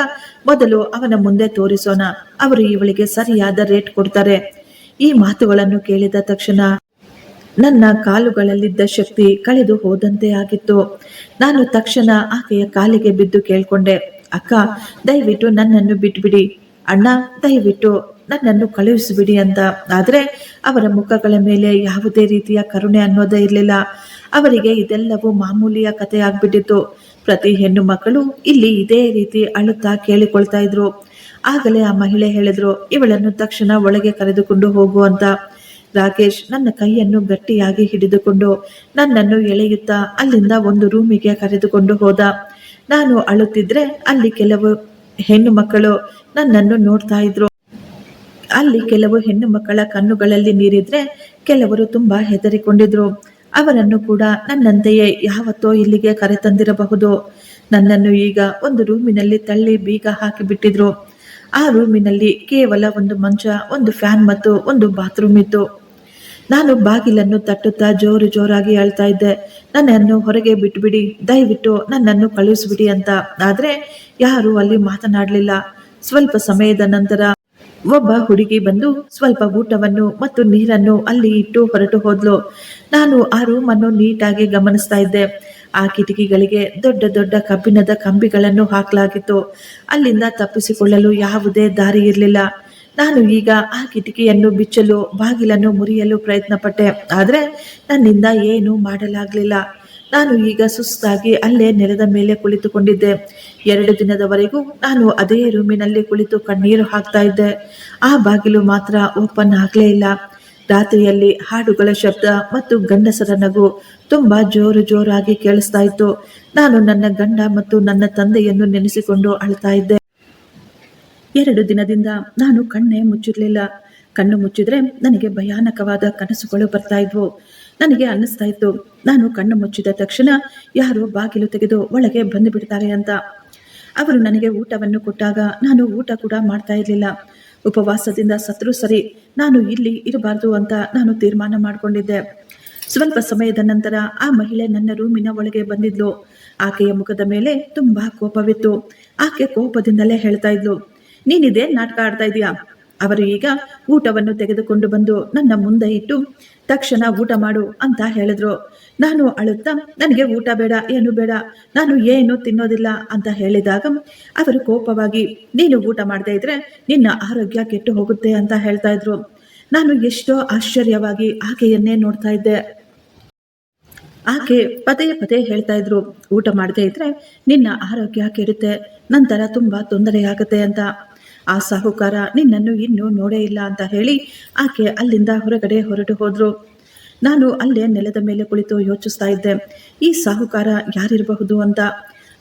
ಮೊದಲು ಅವನ ಮುಂದೆ ತೋರಿಸೋಣ, ಅವರು ಇವಳಿಗೆ ಸರಿಯಾದ ರೇಟ್ ಕೊಡ್ತಾರೆ. ಈ ಮಾತುಗಳನ್ನು ಕೇಳಿದ ತಕ್ಷಣ ನನ್ನ ಕಾಲುಗಳಲ್ಲಿದ್ದ ಶಕ್ತಿ ಕಳೆದು ಹೋದಂತೆ ಆಗಿತ್ತು. ನಾನು ತಕ್ಷಣ ಆಕೆಯ ಕಾಲಿಗೆ ಬಿದ್ದು ಕೇಳ್ಕೊಂಡೆ, ಅಕ್ಕ, ದಯವಿಟ್ಟು ನನ್ನನ್ನು ಬಿಟ್ಬಿಡಿ. ಅಣ್ಣ, ದಯವಿಟ್ಟು ನನ್ನನ್ನು ಕಳುಹಿಸಿಬಿಡಿ ಅಂತ. ಆದ್ರೆ ಅವರ ಮುಖಗಳ ಮೇಲೆ ಯಾವುದೇ ರೀತಿಯ ಕರುಣೆ ಅನ್ನೋದೇ ಇರಲಿಲ್ಲ. ಅವರಿಗೆ ಇದೆಲ್ಲವೂ ಮಾಮೂಲಿಯ ಕಥೆ ಆಗ್ಬಿಟ್ಟಿತ್ತು. ಪ್ರತಿ ಹೆಣ್ಣು ಮಕ್ಕಳು ಇಲ್ಲಿ ಇದೇ ರೀತಿ ಅಳುತ್ತಾ ಕೇಳಿಕೊಳ್ತಾ ಇದ್ರು. ಆಗಲೇ ಆ ಮಹಿಳೆ ಹೇಳಿದ್ರು, ಇವಳನ್ನು ತಕ್ಷಣ ಒಳಗೆ ಕರೆದುಕೊಂಡು ಹೋಗು ಅಂತ. ರಾಕೇಶ್ ನನ್ನ ಕೈಯನ್ನು ಗಟ್ಟಿಯಾಗಿ ಹಿಡಿದುಕೊಂಡು ನನ್ನನ್ನು ಎಳೆಯುತ್ತಾ ಅಲ್ಲಿಂದ ಒಂದು ರೂಮಿಗೆ ಕರೆದುಕೊಂಡು ಹೋದ. ನಾನು ಅಳುತ್ತಿದ್ರೆ ಅಲ್ಲಿ ಕೆಲವು ಹೆಣ್ಣು ಮಕ್ಕಳು ನನ್ನನ್ನು ನೋಡ್ತಾ ಇದ್ರು. ಅಲ್ಲಿ ಕೆಲವು ಹೆಣ್ಣು ಮಕ್ಕಳ ಕಣ್ಣುಗಳಲ್ಲಿ ನೀರಿದ್ರೆ ಕೆಲವರು ತುಂಬಾ ಹೆದರಿಕೊಂಡಿದ್ರು. ಅವರನ್ನು ಕೂಡ ನನ್ನಂತೆಯೇ ಯಾವತ್ತೋ ಇಲ್ಲಿಗೆ ಕರೆತಂದಿರಬಹುದು. ನನ್ನನ್ನು ಈಗ ಒಂದು ರೂಮಿನಲ್ಲಿ ತಳ್ಳಿ ಬೀಗ ಹಾಕಿಬಿಟ್ಟಿದ್ರು. ಆ ರೂಮಿನಲ್ಲಿ ಕೇವಲ ಒಂದು ಮಂಚ, ಒಂದು ಫ್ಯಾನ್ ಮತ್ತು ಒಂದು ಬಾತ್ರೂಮ್ ಇತ್ತು. ನಾನು ಬಾಗಿಲನ್ನು ತಟ್ಟುತ್ತಾ ಜೋರಾಗಿ ಅಳ್ತಾ ಇದ್ದೆ, ನನ್ನನ್ನು ಹೊರಗೆ ಬಿಟ್ಬಿಡಿ, ದಯವಿಟ್ಟು ನನ್ನನ್ನು ಕಳುಹಿಸ್ಬಿಡಿ ಅಂತ. ಆದ್ರೆ ಯಾರು ಅಲ್ಲಿ ಮಾತನಾಡಲಿಲ್ಲ. ಸ್ವಲ್ಪ ಸಮಯದ ನಂತರ ಒಬ್ಬ ಹುಡುಗಿ ಬಂದು ಸ್ವಲ್ಪ ಊಟವನ್ನು ಮತ್ತು ನೀರನ್ನು ಅಲ್ಲಿ ಇಟ್ಟು ಹೊರಟು ಹೋದ್ಲು. ನಾನು ಆ ರೂಮನ್ನು ನೀಟಾಗಿ ಗಮನಿಸ್ತಾ ಇದ್ದೆ. ಆ ಕಿಟಕಿಗಳಿಗೆ ದೊಡ್ಡ ದೊಡ್ಡ ಕಬ್ಬಿಣದ ಕಂಬಿಗಳನ್ನು ಹಾಕಲಾಗಿತ್ತು. ಅಲ್ಲಿಂದ ತಪ್ಪಿಸಿಕೊಳ್ಳಲು ಯಾವುದೇ ದಾರಿ ಇರಲಿಲ್ಲ. ನಾನು ಈಗ ಆ ಕಿಟಕಿಯನ್ನು ಬಿಚ್ಚಲು, ಬಾಗಿಲನ್ನು ಮುರಿಯಲು ಪ್ರಯತ್ನ ಪಟ್ಟೆ. ಆದ್ರೆ ನನ್ನಿಂದ ಏನೂ ಮಾಡಲಾಗಲಿಲ್ಲ. ನಾನು ಈಗ ಸುಸ್ತಾಗಿ ಅಲ್ಲೇ ನೆಲದ ಮೇಲೆ ಕುಳಿತುಕೊಂಡಿದ್ದೆ. 2 ದಿನದವರೆಗೂ ನಾನು ಅದೇ ರೂಮಿನಲ್ಲಿ ಕುಳಿತು ಕಣ್ಣೀರು ಹಾಕ್ತಾ ಇದ್ದೆ. ಆ ಬಾಗಿಲು ಮಾತ್ರ ಓಪನ್ ಆಗಲೇ ಇಲ್ಲ. ರಾತ್ರಿಯಲ್ಲಿ ಹಾಡುಗಳ ಶಬ್ದ ಮತ್ತು ಗಂಡಸರ ನಗು ತುಂಬಾ ಜೋರಾಗಿ ಕೇಳಿಸ್ತಾ ಇತ್ತು. ನಾನು ನನ್ನ ಗಂಡ ಮತ್ತು ನನ್ನ ತಂದೆಯನ್ನು ನೆನೆಸಿಕೊಂಡು ಅಳ್ತಾ ಇದ್ದೆ. 2 ದಿನದಿಂದ ನಾನು ಕಣ್ಣೇ ಮುಚ್ಚಿರ್ಲಿಲ್ಲ. ಕಣ್ಣು ಮುಚ್ಚಿದ್ರೆ ನನಗೆ ಭಯಾನಕವಾದ ಕನಸುಗಳು ಬರ್ತಾ ಇದ್ವು. ನನಗೆ ಅನ್ನಿಸ್ತಾ ಇತ್ತು, ನಾನು ಕಣ್ಣು ಮುಚ್ಚಿದ ತಕ್ಷಣ ಯಾರೋ ಬಾಗಿಲು ತೆಗೆದು ಒಳಗೆ ಬಂದು ಬಿಡ್ತಾರೆ ಅಂತ. ಅವರು ನನಗೆ ಊಟವನ್ನು ಕೊಟ್ಟಾಗ ನಾನು ಊಟ ಕೂಡ ಮಾಡ್ತಾ ಇರಲಿಲ್ಲ. ಉಪವಾಸದಿಂದ ಸತ್ರು ಸರಿ, ನಾನು ಇಲ್ಲಿ ಇರಬಾರ್ದು ಅಂತ ನಾನು ತೀರ್ಮಾನ ಮಾಡಿಕೊಂಡಿದ್ದೆ. ಸ್ವಲ್ಪ ಸಮಯದ ನಂತರ ಆ ಮಹಿಳೆ ನನ್ನ ರೂಮಿನ ಒಳಗೆ ಬಂದಿದ್ಲು. ಆಕೆಯ ಮುಖದ ಮೇಲೆ ತುಂಬಾ ಕೋಪವಿತ್ತು. ಆಕೆ ಕೋಪದಿಂದಲೇ ಹೇಳ್ತಾ ಇದ್ಲು, ನೀನಿದೇ ನಾಟಕ ಆಡ್ತಾ ಇದೀಯಾ? ಅವರು ಈಗ ಊಟವನ್ನು ತೆಗೆದುಕೊಂಡು ಬಂದು ನನ್ನ ಮುಂದೆ ಇಟ್ಟು ತಕ್ಷಣ ಊಟ ಮಾಡು ಅಂತ ಹೇಳಿದ್ರು. ನಾನು ಅಳುತ್ತಾ, ನನಗೆ ಊಟ ಬೇಡ, ಏನು ಬೇಡ, ನಾನು ಏನು ತಿನ್ನೋದಿಲ್ಲ ಅಂತ ಹೇಳಿದಾಗ ಅವರು ಕೋಪವಾಗಿ, ನೀನು ಊಟ ಮಾಡದೇ ಇದ್ರೆ ನಿನ್ನ ಆರೋಗ್ಯ ಕೆಟ್ಟು ಹೋಗುತ್ತೆ ಅಂತ ಹೇಳ್ತಾ ಇದ್ರು. ನಾನು ಎಷ್ಟೋ ಆಶ್ಚರ್ಯವಾಗಿ ಆಕೆಯನ್ನೇ ನೋಡ್ತಾ ಇದ್ದೆ. ಆಕೆ ಪದೇ ಹೇಳ್ತಾ ಇದ್ರು, ಊಟ ಮಾಡದೇ ಇದ್ರೆ ನಿನ್ನ ಆರೋಗ್ಯ ಕೆಡುತ್ತೆ, ನಂತರ ತುಂಬಾ ತೊಂದರೆಯಾಗುತ್ತೆ ಅಂತ. ಆ ಸಾಹುಕಾರ ನಿನ್ನನ್ನು ಇನ್ನೂ ನೋಡೇ ಇಲ್ಲ ಅಂತ ಹೇಳಿ ಆಕೆ ಅಲ್ಲಿಂದ ಹೊರಗಡೆ ಹೊರಟು ಹೋದ್ರು. ನಾನು ಅಲ್ಲೇ ನೆಲದ ಮೇಲೆ ಕುಳಿತು ಯೋಚಿಸ್ತಾ ಇದ್ದೆ, ಈ ಸಾಹುಕಾರ ಯಾರಿರಬಹುದು ಅಂತ.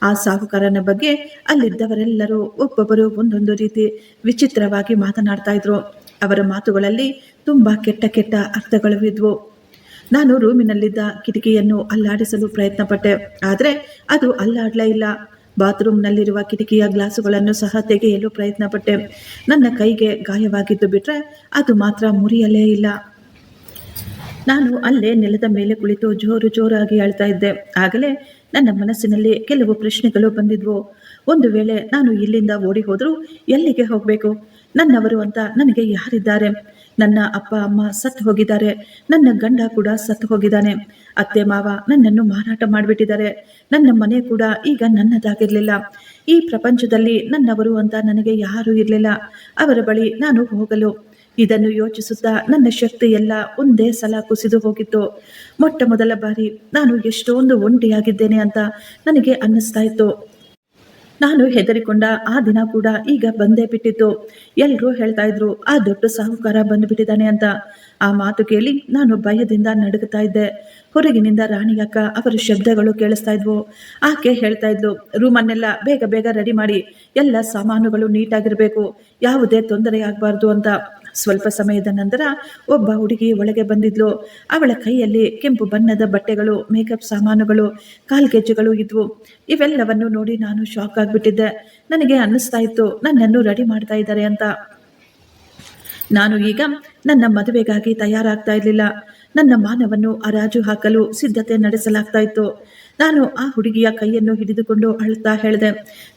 ಆ ಸಾಹುಕಾರನ ಬಗ್ಗೆ ಅಲ್ಲಿದ್ದವರೆಲ್ಲರೂ ಒಬ್ಬೊಬ್ಬರು ಒಂದೊಂದು ರೀತಿ ವಿಚಿತ್ರವಾಗಿ ಮಾತನಾಡ್ತಾ ಇದ್ರು. ಅವರ ಮಾತುಗಳಲ್ಲಿ ತುಂಬಾ ಕೆಟ್ಟ ಅರ್ಥಗಳು ಇದ್ವು. ನಾನು ರೂಮಿನಲ್ಲಿದ್ದ ಕಿಟಕಿಯನ್ನು ಅಲ್ಲಾಡಿಸಲು ಪ್ರಯತ್ನ ಪಟ್ಟೆ, ಆದರೆ ಅದು ಅಲ್ಲಾಡ್ಲೇ ಇಲ್ಲ. ಬಾತ್ರೂಮ್ನಲ್ಲಿರುವ ಕಿಟಕಿಯ ಗ್ಲಾಸುಗಳನ್ನು ಸಹ ತೆಗೆಯಲು ಪ್ರಯತ್ನ ಪಟ್ಟೆ. ನನ್ನ ಕೈಗೆ ಗಾಯವಾಗಿದ್ದು ಬಿಟ್ರೆ ಅದು ಮಾತ್ರ ಮುರಿಯಲೇ ಇಲ್ಲ. ನಾನು ಅಲ್ಲೇ ನೆಲದ ಮೇಲೆ ಕುಳಿತು ಜೋರಾಗಿ ಅಳ್ತಾ ಇದ್ದೆ. ಆಗಲೇ ನನ್ನ ಮನಸ್ಸಿನಲ್ಲಿ ಕೆಲವು ಪ್ರಶ್ನೆಗಳು ಬಂದಿದ್ವು. ಒಂದು ವೇಳೆ ನಾನು ಇಲ್ಲಿಂದ ಓಡಿ ಹೋದರೂ ಎಲ್ಲಿಗೆ ಹೋಗಬೇಕು? ನನ್ನವರು ಅಂತ ನನಗೆ ಯಾರಿದ್ದಾರೆ? ನನ್ನ ಅಪ್ಪ ಅಮ್ಮ ಸತ್ತು ಹೋಗಿದ್ದಾರೆ, ನನ್ನ ಗಂಡ ಕೂಡ ಸತ್ತು ಹೋಗಿದ್ದಾನೆ, ಅತ್ತೆ ಮಾವ ನನ್ನನ್ನು ಮಾರಾಟ ಮಾಡಿಬಿಟ್ಟಿದ್ದಾರೆ, ನನ್ನ ಮನೆ ಕೂಡ ಈಗ ನನ್ನದಾಗಿರಲಿಲ್ಲ. ಈ ಪ್ರಪಂಚದಲ್ಲಿ ನನ್ನವರು ಅಂತ ನನಗೆ ಯಾರೂ ಇರಲಿಲ್ಲ. ಅವರ ಬಳಿ ನಾನು ಹೋಗಲು. ಇದನ್ನು ಯೋಚಿಸುತ್ತಾ ನನ್ನ ಶಕ್ತಿ ಎಲ್ಲ ಒಂದೇ ಸಲ ಕುಸಿದು ಹೋಗಿತ್ತು. ಮೊಟ್ಟ ಮೊದಲ ಬಾರಿ ನಾನು ಎಷ್ಟೊಂದು ಒಂಟಿಯಾಗಿದ್ದೇನೆ ಅಂತ ನನಗೆ ಅನ್ನಿಸ್ತಾ ಇತ್ತು. ನಾನು ಹೆದರಿಕೊಂಡ ಆ ದಿನ ಕೂಡ ಈಗ ಬಂದೇ ಬಿಟ್ಟಿತ್ತು. ಎಲ್ಲರೂ ಹೇಳ್ತಾ ಇದ್ರು, ಆ ದೊಡ್ಡ ಸಾಹುಕಾರ ಬಂದುಬಿಟ್ಟಿದ್ದಾನೆ ಅಂತ. ಆ ಮಾತು ಕೇಳಿ ನಾನು ಭಯದಿಂದ ನಡುಗುತ್ತಾ ಇದ್ದೆ. ಹೊರಗಿನಿಂದ ರಾಣಿಯಕ್ಕ ಅವರ ಶಬ್ದಗಳು ಕೇಳಿಸ್ತಾ ಇದ್ವು. ಆಕೆ ಹೇಳ್ತಾ ಇದ್ಲು, ರೂಮನ್ನೆಲ್ಲ ಬೇಗ ರೆಡಿ ಮಾಡಿ, ಎಲ್ಲ ಸಾಮಾನುಗಳು ನೀಟಾಗಿರಬೇಕು, ಯಾವುದೇ ತೊಂದರೆ ಆಗಬಾರ್ದು ಅಂತ. ಸ್ವಲ್ಪ ಸಮಯದ ನಂತರ ಒಬ್ಬ ಹುಡುಗಿ ಒಳಗೆ ಬಂದಿದ್ಲು. ಅವಳ ಕೈಯಲ್ಲಿ ಕೆಂಪು ಬಣ್ಣದ ಬಟ್ಟೆಗಳು, ಮೇಕಪ್ ಸಾಮಾನುಗಳು, ಕಾಲ್ಗೆಜ್ಜೆಗಳು ಇದ್ವು. ಇವೆಲ್ಲವನ್ನು ನೋಡಿ ನಾನು ಶಾಕ್ ಆಗಿಬಿಟ್ಟಿದ್ದೆ. ನನಗೆ ಅನ್ನಿಸ್ತಾ ಇತ್ತು ನನ್ನನ್ನು ರೆಡಿ ಮಾಡ್ತಾ ಇದ್ದಾರೆ ಅಂತ. ನಾನು ಈಗ ನನ್ನ ಮದುವೆಗಾಗಿ ತಯಾರಾಗ್ತಾ ಇರಲಿಲ್ಲ. ನನ್ನ ಮಾನವನ್ನು ಹರಾಜು ಹಾಕಲು ಸಿದ್ಧತೆ ನಡೆಸಲಾಗ್ತಾ ಇತ್ತು. ನಾನು ಆ ಹುಡುಗಿಯ ಕೈಯನ್ನು ಹಿಡಿದುಕೊಂಡು ಅಳ್ತಾ ಹೇಳಿದೆ,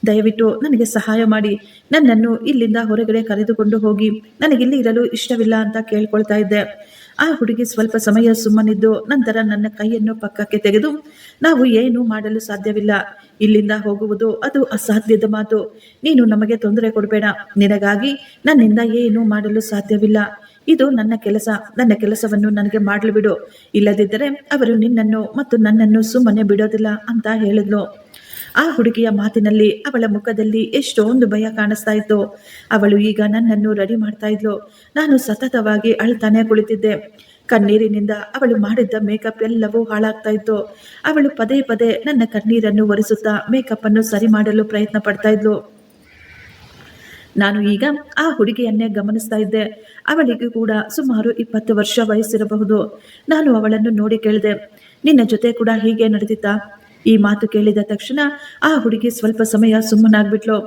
ದಯವಿಟ್ಟು ನನಗೆ ಸಹಾಯ ಮಾಡಿ, ನನ್ನನ್ನು ಇಲ್ಲಿಂದ ಹೊರಗಡೆ ಕರೆದುಕೊಂಡು ಹೋಗಿ, ನನಗಿಲ್ಲಿ ಇರಲು ಇಷ್ಟವಿಲ್ಲ ಅಂತ ಕೇಳ್ಕೊಳ್ತಾ ಇದ್ದೆ. ಆ ಹುಡುಗಿ ಸ್ವಲ್ಪ ಸಮಯ ಸುಮ್ಮನಿದ್ದು ನಂತರ ನನ್ನ ಕೈಯನ್ನು ಪಕ್ಕಕ್ಕೆ ತೆಗೆದು, ನಾವು ಏನು ಮಾಡಲು ಸಾಧ್ಯವಿಲ್ಲ, ಇಲ್ಲಿಂದ ಹೋಗುವುದು ಅದು ಅಸಾಧ್ಯದ ಮಾತು, ನೀನು ನಮಗೆ ತೊಂದರೆ ಕೊಡಬೇಡ, ನಿನಗಾಗಿ ನನ್ನಿಂದ ಏನು ಮಾಡಲು ಸಾಧ್ಯವಿಲ್ಲ, ಇದು ನನ್ನ ಕೆಲಸ, ನನ್ನ ಕೆಲಸವನ್ನು ನನಗೆ ಮಾಡಲು ಬಿಡು, ಇಲ್ಲದಿದ್ದರೆ ಅವರು ನಿನ್ನನ್ನು ಮತ್ತು ನನ್ನನ್ನು ಸುಮ್ಮನೆ ಬಿಡೋದಿಲ್ಲ ಅಂತ ಹೇಳಿದ್ಲು. ಆ ಹುಡುಗಿಯ ಮಾತಿನಲ್ಲಿ ಅವಳ ಮುಖದಲ್ಲಿ ಎಷ್ಟೊಂದು ಭಯ ಕಾಣಿಸ್ತಾ ಇತ್ತು. ಅವಳು ಈಗ ನನ್ನನ್ನು ರೆಡಿ ಮಾಡ್ತಾ ಇದ್ಲು. ನಾನು ಸತತವಾಗಿ ಅಳ್ತಾನೆ ಕುಳಿತಿದ್ದೆ. ಕಣ್ಣೀರಿನಿಂದ ಅವಳು ಮಾಡಿದ್ದ ಮೇಕಪ್ ಎಲ್ಲವೂ ಹಾಳಾಗ್ತಾ ಇತ್ತು. ಅವಳು ಪದೇ ಪದೇ ನನ್ನ ಕಣ್ಣೀರನ್ನು ಒರೆಸುತ್ತಾ ಮೇಕಪ್ ಅನ್ನು ಸರಿ ಮಾಡಲು ಪ್ರಯತ್ನ ಪಡ್ತಾ ಇದ್ಲು. ನಾನು ಈಗ ಆ ಹುಡುಗಿಯನ್ನೇ ಗಮನಿಸ್ತಾ ಇದ್ದೆ. ಅವಳಿಗೂ ಕೂಡ ಸುಮಾರು 20 ವರ್ಷ ವಯಸ್ಸಿರಬಹುದು. ನಾನು ಅವಳನ್ನು ನೋಡಿ ಕೇಳಿದೆ, ನಿನ್ನ ಜೊತೆ ಕೂಡ ಹೀಗೆ ನಡೆದಿತ್ತಾ? ಈ ಮಾತು ಕೇಳಿದ ತಕ್ಷಣ ಆ ಹುಡುಗಿ ಸ್ವಲ್ಪ ಸಮಯ ಸುಮ್ಮನಾಗ್ಬಿಟ್ಲು.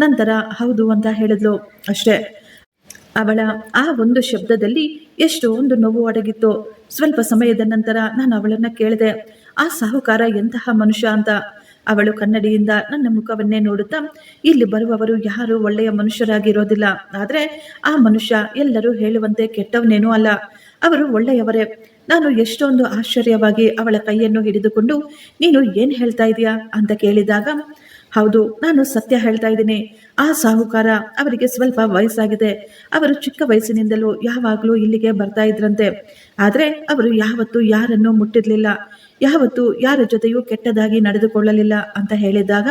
ನಂತರ ಹೌದು ಅಂತ ಹೇಳಿದ್ಲು. ಅಷ್ಟೇ, ಅವಳ ಆ ಒಂದು ಶಬ್ದದಲ್ಲಿ ಎಷ್ಟೊಂದು ನೋವು ಅಡಗಿತ್ತು. ಸ್ವಲ್ಪ ಸಮಯದ ನಂತರ ನಾನು ಅವಳನ್ನ ಕೇಳಿದೆ, ಆ ಸಾಹುಕಾರ ಎಂತಹ ಮನುಷ್ಯ ಅಂತ. ಅವಳು ಕನ್ನಡಿಯಿಂದ ನನ್ನ ಮುಖವನ್ನೇ ನೋಡುತ್ತಾ, ಇಲ್ಲಿ ಬರುವವರು ಯಾರು ಒಳ್ಳೆಯ ಮನುಷ್ಯರಾಗಿರೋದಿಲ್ಲ, ಆದ್ರೆ ಆ ಮನುಷ್ಯ ಎಲ್ಲರೂ ಹೇಳುವಂತೆ ಕೆಟ್ಟವನೇನೂ ಅಲ್ಲ, ಅವರು ಒಳ್ಳೆಯವರೇ. ನಾನು ಎಷ್ಟೊಂದು ಆಶ್ಚರ್ಯವಾಗಿ ಅವಳ ಕೈಯನ್ನು ಹಿಡಿದುಕೊಂಡು, ನೀನು ಏನ್ ಹೇಳ್ತಾ ಇದೀಯಾ ಅಂತ ಕೇಳಿದಾಗ, ಹೌದು, ನಾನು ಸತ್ಯ ಹೇಳ್ತಾ ಇದ್ದೀನಿ. ಆ ಸಾಹುಕಾರ ಅವರಿಗೆ ಸ್ವಲ್ಪ ವಯಸ್ಸಾಗಿದೆ. ಅವರು ಚಿಕ್ಕ ವಯಸ್ಸಿನಿಂದಲೂ ಯಾವಾಗಲೂ ಇಲ್ಲಿಗೆ ಬರ್ತಾ ಇದ್ರಂತೆ. ಆದ್ರೆ ಅವರು ಯಾವತ್ತೂ ಯಾರನ್ನೂ ಮುಟ್ಟಿರ್ಲಿಲ್ಲ, ಯಾವತ್ತೂ ಯಾರ ಜೊತೆಯೂ ಕೆಟ್ಟದಾಗಿ ನಡೆದುಕೊಳ್ಳಲಿಲ್ಲ ಅಂತ ಹೇಳಿದಾಗ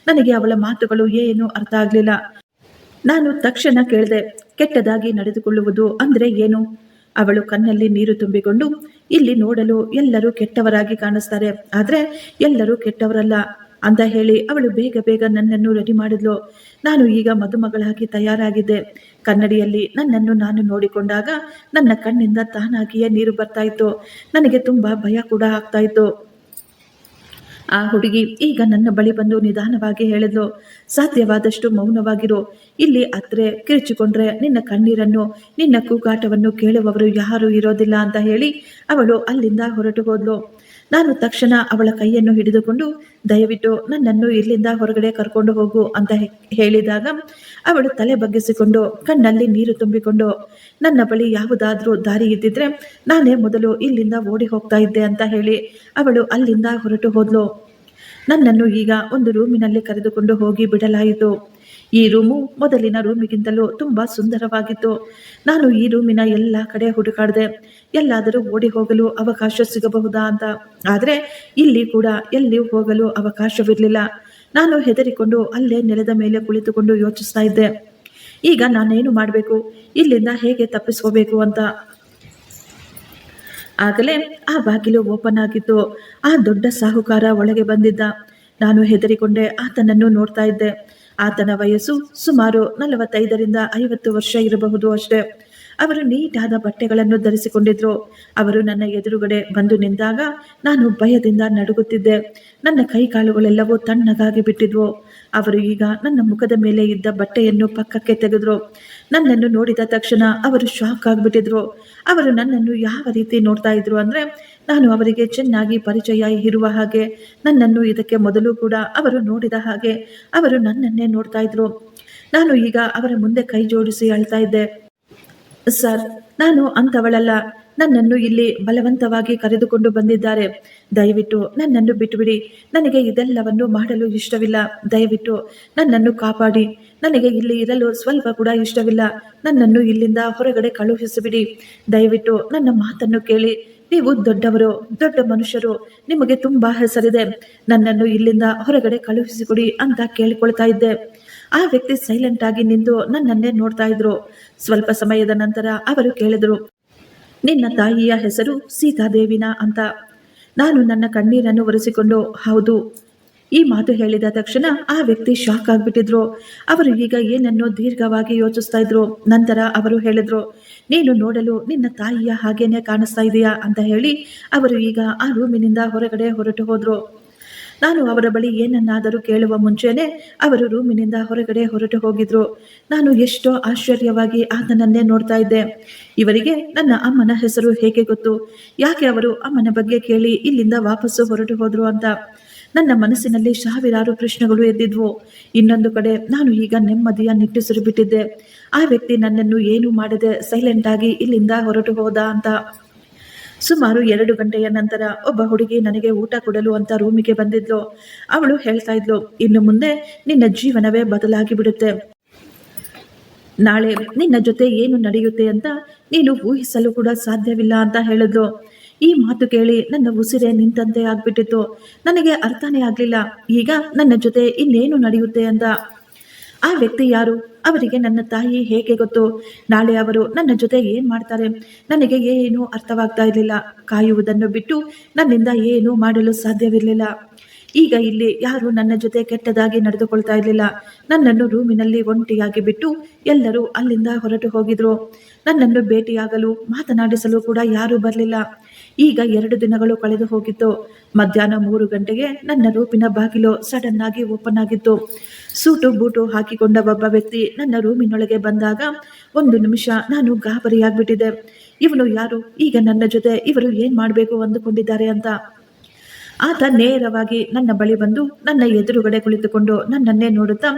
ನನಗೆ ಅವಳ ಮಾತುಗಳು ಏನು ಅರ್ಥ ಆಗ್ಲಿಲ್ಲ. ನಾನು ತಕ್ಷಣ ಕೇಳಿದೆ, ಕೆಟ್ಟದಾಗಿ ನಡೆದುಕೊಳ್ಳುವುದು ಅಂದ್ರೆ ಏನು? ಅವಳು ಕಣ್ಣಲ್ಲಿ ನೀರು ತುಂಬಿಕೊಂಡು, ಇಲ್ಲಿ ನೋಡಲು ಎಲ್ಲರೂ ಕೆಟ್ಟವರಾಗಿ ಕಾಣಿಸ್ತಾರೆ, ಆದ್ರೆ ಎಲ್ಲರೂ ಕೆಟ್ಟವರಲ್ಲ ಅಂತ ಹೇಳಿ ಅವಳು ಬೇಗ ಬೇಗ ನನ್ನನ್ನು ರೆಡಿ ಮಾಡಿದ್ಲು. ನಾನು ಈಗ ಮದುಮಗಳಾಗಿ ತಯಾರಾಗಿದ್ದೆ. ಕನ್ನಡಿಯಲ್ಲಿ ನನ್ನನ್ನು ನಾನು ನೋಡಿಕೊಂಡಾಗ ನನ್ನ ಕಣ್ಣಿಂದ ತಾನಾಗಿಯೇ ನೀರು ಬರ್ತಾ ಇತ್ತು. ನನಗೆ ತುಂಬಾ ಭಯ ಕೂಡ ಆಗ್ತಾ ಇತ್ತು. ಆ ಹುಡುಗಿ ಈಗ ನನ್ನ ಬಳಿ ಬಂದು ನಿಧಾನವಾಗಿ ಹೇಳಿದ್ಲು, ಸಾಧ್ಯವಾದಷ್ಟು ಮೌನವಾಗಿರು, ಇಲ್ಲಿ ಅತ್ರೆ ಕಿರಿಚಿಕೊಂಡ್ರೆ ನಿನ್ನ ಕಣ್ಣೀರನ್ನು, ನಿನ್ನ ಕೂಗಾಟವನ್ನು ಕೇಳುವವರು ಯಾರೂ ಇರೋದಿಲ್ಲ ಅಂತ ಹೇಳಿ ಅವಳು ಅಲ್ಲಿಂದ ಹೊರಟು ಹೋದ್ಲು. ನಾನು ತಕ್ಷಣ ಅವಳ ಕೈಯನ್ನು ಹಿಡಿದುಕೊಂಡು, ದಯವಿಟ್ಟು ನನ್ನನ್ನು ಇಲ್ಲಿಂದ ಹೊರಗಡೆ ಕರ್ಕೊಂಡು ಹೋಗು ಅಂತ ಹೇಳಿದಾಗ ಅವಳು ತಲೆ ಬಗ್ಗಿಸಿಕೊಂಡು ಕಣ್ಣಲ್ಲಿ ನೀರು ತುಂಬಿಕೊಂಡು, ನನ್ನ ಬಳಿ ಯಾವುದಾದ್ರೂ ದಾರಿ ಇದ್ದಿದ್ರೆ ನಾನೇ ಮೊದಲು ಇಲ್ಲಿಂದ ಓಡಿ ಹೋಗ್ತಾ ಇದ್ದೆ ಅಂತ ಹೇಳಿ ಅವಳು ಅಲ್ಲಿಂದ ಹೊರಟು ಹೋದ್ಲು. ನನ್ನನ್ನು ಈಗ ಒಂದು ರೂಮಿನಲ್ಲಿ ಕರೆದುಕೊಂಡು ಹೋಗಿ ಬಿಡಲಾಯಿತು. ಈ ರೂಮು ಮೊದಲಿನ ರೂಮಿಗಿಂತಲೂ ತುಂಬಾ ಸುಂದರವಾಗಿತ್ತು. ನಾನು ಈ ರೂಮಿನ ಎಲ್ಲ ಕಡೆ ಹುಡುಕಾಡಿದೆ, ಎಲ್ಲಾದರೂ ಓಡಿ ಹೋಗಲು ಅವಕಾಶ ಸಿಗಬಹುದಾ ಅಂತ. ಆದರೆ ಇಲ್ಲಿ ಕೂಡ ಎಲ್ಲಿಯೂ ಹೋಗಲು ಅವಕಾಶವಿರಲಿಲ್ಲ. ನಾನು ಹೆದರಿಕೊಂಡು ಅಲ್ಲೇ ನೆಲದ ಮೇಲೆ ಕುಳಿತುಕೊಂಡು ಯೋಚಿಸ್ತಾ ಇದ್ದೆ, ಈಗ ನಾನೇನು ಮಾಡಬೇಕು, ಇಲ್ಲಿಂದ ಹೇಗೆ ತಪ್ಪಿಸ್ಕೋಬೇಕು ಅಂತ. ಆಗಲೇ ಆ ಬಾಗಿಲು ಓಪನ್ ಆಗಿತ್ತು. ಆ ದೊಡ್ಡ ಸಾಹುಕಾರ ಒಳಗೆ ಬಂದಿದ್ದ. ನಾನು ಹೆದರಿಕೊಂಡೆ ಆತನನ್ನು ನೋಡ್ತಾ ಇದ್ದೆ. ಆತನ ವಯಸ್ಸು ಸುಮಾರು 45ರಿಂದ 50 ವರ್ಷ ಇರಬಹುದು ಅಷ್ಟೇ. ಅವರು ನೀಟಾದ ಬಟ್ಟೆಗಳನ್ನು ಧರಿಸಿಕೊಂಡಿದ್ರು. ಅವರು ನನ್ನ ಎದುರುಗಡೆ ಬಂದು ನಿಂತಾಗ ನಾನು ಭಯದಿಂದ ನಡುಗುತ್ತಿದ್ದೆ. ನನ್ನ ಕೈ ಕಾಲುಗಳೆಲ್ಲವೂ ತಣ್ಣಗಾಗಿ ಬಿಟ್ಟಿದ್ವು. ಅವರು ಈಗ ನನ್ನ ಮುಖದ ಮೇಲೆ ಇದ್ದ ಬಟ್ಟೆಯನ್ನು ಪಕ್ಕಕ್ಕೆ ತೆಗೆದ್ರು. ನನ್ನನ್ನು ನೋಡಿದ ತಕ್ಷಣ ಅವರು ಶಾಕ್ ಆಗಿಬಿಟ್ಟಿದ್ರು. ಅವರು ನನ್ನನ್ನು ಯಾವ ರೀತಿ ನೋಡ್ತಾ ಇದ್ರು ಅಂದ್ರೆ, ನಾನು ಅವರಿಗೆ ಚೆನ್ನಾಗಿ ಪರಿಚಯ ಇರುವ ಹಾಗೆ, ನನ್ನನ್ನು ಇದಕ್ಕೆ ಮೊದಲು ಕೂಡ ಅವರು ನೋಡಿದ ಹಾಗೆ ಅವರು ನನ್ನನ್ನೇ ನೋಡ್ತಾ ಇದ್ರು. ನಾನು ಈಗ ಅವರ ಮುಂದೆ ಕೈ ಜೋಡಿಸಿ ಅಳ್ತಾ ಇದ್ದೆ, ಸರ್, ನಾನು ಅಂಥವಳಲ್ಲ, ನನ್ನನ್ನು ಇಲ್ಲಿ ಬಲವಂತವಾಗಿ ಕರೆದುಕೊಂಡು ಬಂದಿದ್ದಾರೆ, ದಯವಿಟ್ಟು ನನ್ನನ್ನು ಬಿಟ್ಟುಬಿಡಿ, ನನಗೆ ಇದೆಲ್ಲವನ್ನು ಮಾಡಲು ಇಷ್ಟವಿಲ್ಲ, ದಯವಿಟ್ಟು ನನ್ನನ್ನು ಕಾಪಾಡಿ, ನನಗೆ ಇಲ್ಲಿ ಇರಲು ಸ್ವಲ್ಪ ಕೂಡ ಇಷ್ಟವಿಲ್ಲ, ನನ್ನನ್ನು ಇಲ್ಲಿಂದ ಹೊರಗಡೆ ಕಳುಹಿಸಿಬಿಡಿ, ದಯವಿಟ್ಟು ನನ್ನ ಮಾತನ್ನು ಕೇಳಿ, ನೀವು ದೊಡ್ಡವರು, ದೊಡ್ಡ ಮನುಷ್ಯರು, ನಿಮಗೆ ತುಂಬಾ ಹೆಸರಿದೆ, ನನ್ನನ್ನು ಇಲ್ಲಿಂದ ಹೊರಗಡೆ ಕಳುಹಿಸಿಕೊಡಿ ಅಂತ ಕೇಳಿಕೊಳ್ತಾ ಇದ್ದೆ. ಆ ವ್ಯಕ್ತಿ ಸೈಲೆಂಟ್ ಆಗಿ ನಿಂತು ನನ್ನನ್ನೇ ನೋಡ್ತಾ ಇದ್ರು. ಸ್ವಲ್ಪ ಸಮಯದ ನಂತರ ಅವರು ಕೇಳಿದ್ರು, ನಿನ್ನ ತಾಯಿಯ ಹೆಸರು ಸೀತಾದೇವಿನಾ ಅಂತ. ನಾನು ನನ್ನ ಕಣ್ಣೀರನ್ನು ಒರೆಸಿಕೊಂಡು, ಹೌದು. ಈ ಮಾತು ಹೇಳಿದ ತಕ್ಷಣ ಆ ವ್ಯಕ್ತಿ ಶಾಕ್ ಆಗ್ಬಿಟ್ಟಿದ್ರು. ಅವರು ಈಗ ಏನನ್ನೋ ದೀರ್ಘವಾಗಿ ಯೋಚಿಸ್ತಾ ಇದ್ರು. ನಂತರ ಅವರು ಹೇಳಿದ್ರು, ನೀನು ನೋಡಲು ನಿನ್ನ ತಾಯಿಯ ಹಾಗೇನೆ ಕಾಣಿಸ್ತಾ ಇದೆಯಾ ಅಂತ ಹೇಳಿ ಅವರು ಈಗ ಆ ರೂಮಿನಿಂದ ಹೊರಗಡೆ ಹೊರಟು ಹೋದ್ರು. ನಾನು ಅವರ ಬಳಿ ಏನನ್ನಾದರೂ ಕೇಳುವ ಮುಂಚೆನೆ ಅವರು ರೂಮಿನಿಂದ ಹೊರಗಡೆ ಹೊರಟು ಹೋಗಿದ್ರು. ನಾನು ಎಷ್ಟೋ ಆಶ್ಚರ್ಯವಾಗಿ ಆತನನ್ನೇ ನೋಡ್ತಾ ಇದ್ದೆ. ಇವರಿಗೆ ನನ್ನ ಅಮ್ಮನ ಹೆಸರು ಹೇಗೆ ಗೊತ್ತು? ಯಾಕೆ ಅವರು ಅಮ್ಮನ ಬಗ್ಗೆ ಕೇಳಿ ಇಲ್ಲಿಂದ ವಾಪಸ್ಸು ಹೊರಟು ಹೋದ್ರು ಅಂತ ನನ್ನ ಮನಸ್ಸಿನಲ್ಲಿ ಸಾವಿರಾರು ಪ್ರಶ್ನೆಗಳು ಎದ್ದಿದ್ವು. ಇನ್ನೊಂದು ಕಡೆ ನಾನು ಈಗ ನೆಮ್ಮದಿಯ ನಿಟ್ಟುಸಿರು ಬಿಟ್ಟಿದ್ದೆ. ಆ ವ್ಯಕ್ತಿ ನನ್ನನ್ನು ಏನೂ ಮಾಡದೆ ಸೈಲೆಂಟ್ ಆಗಿ ಇಲ್ಲಿಂದ ಹೊರಟು ಹೋದ ಅಂತ. ಸುಮಾರು 2 ಗಂಟೆಯ ನಂತರ ಒಬ್ಬ ಹುಡುಗಿ ನನಗೆ ಊಟ ಕೊಡಲು ಅಂತ ರೂಮಿಗೆ ಬಂದಿದ್ಲು. ಅವಳು ಹೇಳ್ತಾ ಇದ್ಲು, ಇನ್ನು ಮುಂದೆ ನಿನ್ನ ಜೀವನವೇ ಬದಲಾಗಿ ಬಿಡುತ್ತೆ. ನಾಳೆ ನಿನ್ನ ಜೊತೆ ಏನು ನಡೆಯುತ್ತೆ ಅಂತ ನೀನು ಊಹಿಸಲು ಕೂಡ ಸಾಧ್ಯವಿಲ್ಲ ಅಂತ ಹೇಳಿದ್ಲು. ಈ ಮಾತು ಕೇಳಿ ನನ್ನ ಉಸಿರೇ ನಿಂತಂತೆ ಆಗ್ಬಿಟ್ಟಿತ್ತು. ನನಗೆ ಅರ್ಥನೇ ಆಗ್ಲಿಲ್ಲ. ಈಗ ನನ್ನ ಜೊತೆ ಇನ್ನೇನು ನಡೆಯುತ್ತೆ ಅಂತ. ಆ ವ್ಯಕ್ತಿ ಯಾರು? ಅವರಿಗೆ ನನ್ನ ತಾಯಿ ಹೇಗೆ ಗೊತ್ತು? ನಾಳೆ ಅವರು ನನ್ನ ಜೊತೆ ಏನ್ ಮಾಡ್ತಾರೆ? ನನಗೆ ಏನೂ ಅರ್ಥವಾಗ್ತಾ ಇರಲಿಲ್ಲ. ಕಾಯುವುದನ್ನು ಬಿಟ್ಟು ನನ್ನಿಂದ ಏನೂ ಮಾಡಲು ಸಾಧ್ಯವಿರಲಿಲ್ಲ. ಈಗ ಇಲ್ಲಿ ಯಾರು ನನ್ನ ಜೊತೆ ಕೆಟ್ಟದಾಗಿ ನಡೆದುಕೊಳ್ತಾ ಇರಲಿಲ್ಲ. ನನ್ನನ್ನು ರೂಮಿನಲ್ಲಿ ಒಂಟಿಯಾಗಿ ಬಿಟ್ಟು ಎಲ್ಲರೂ ಅಲ್ಲಿಂದ ಹೊರಟು ಹೋಗಿದ್ರು. ನನ್ನನ್ನು ಭೇಟಿಯಾಗಲು ಮಾತನಾಡಿಸಲು ಕೂಡ ಯಾರೂ ಬರಲಿಲ್ಲ. ಈಗ 2 ದಿನಗಳು ಕಳೆದು ಹೋಗಿತ್ತು. ಮಧ್ಯಾಹ್ನ 3 ಗಂಟೆಗೆ ನನ್ನ ರೂಮಿನ ಬಾಗಿಲು ಸಡನ್ ಆಗಿ ಓಪನ್ ಆಗಿತ್ತು. ಸೂಟು ಬೂಟು ಹಾಕಿಕೊಂಡ ಒಬ್ಬ ವ್ಯಕ್ತಿ ನನ್ನ ರೂಮಿನೊಳಗೆ ಬಂದಾಗ 1 ನಿಮಿಷ ನಾನು ಗಾಬರಿಯಾಗ್ಬಿಟ್ಟಿದೆ. ಇವನು ಯಾರು? ಈಗ ನನ್ನ ಜೊತೆ ಇವರು ಏನ್ ಮಾಡಬೇಕು ಅಂದುಕೊಂಡಿದ್ದಾರೆ ಅಂತ. ಆತ ನೇರವಾಗಿ ನನ್ನ ಬಳಿ ಬಂದು ನನ್ನ ಎದುರುಗಡೆ ಕುಳಿತುಕೊಂಡು ನನ್ನನ್ನೇ ನೋಡುತ್ತಾ,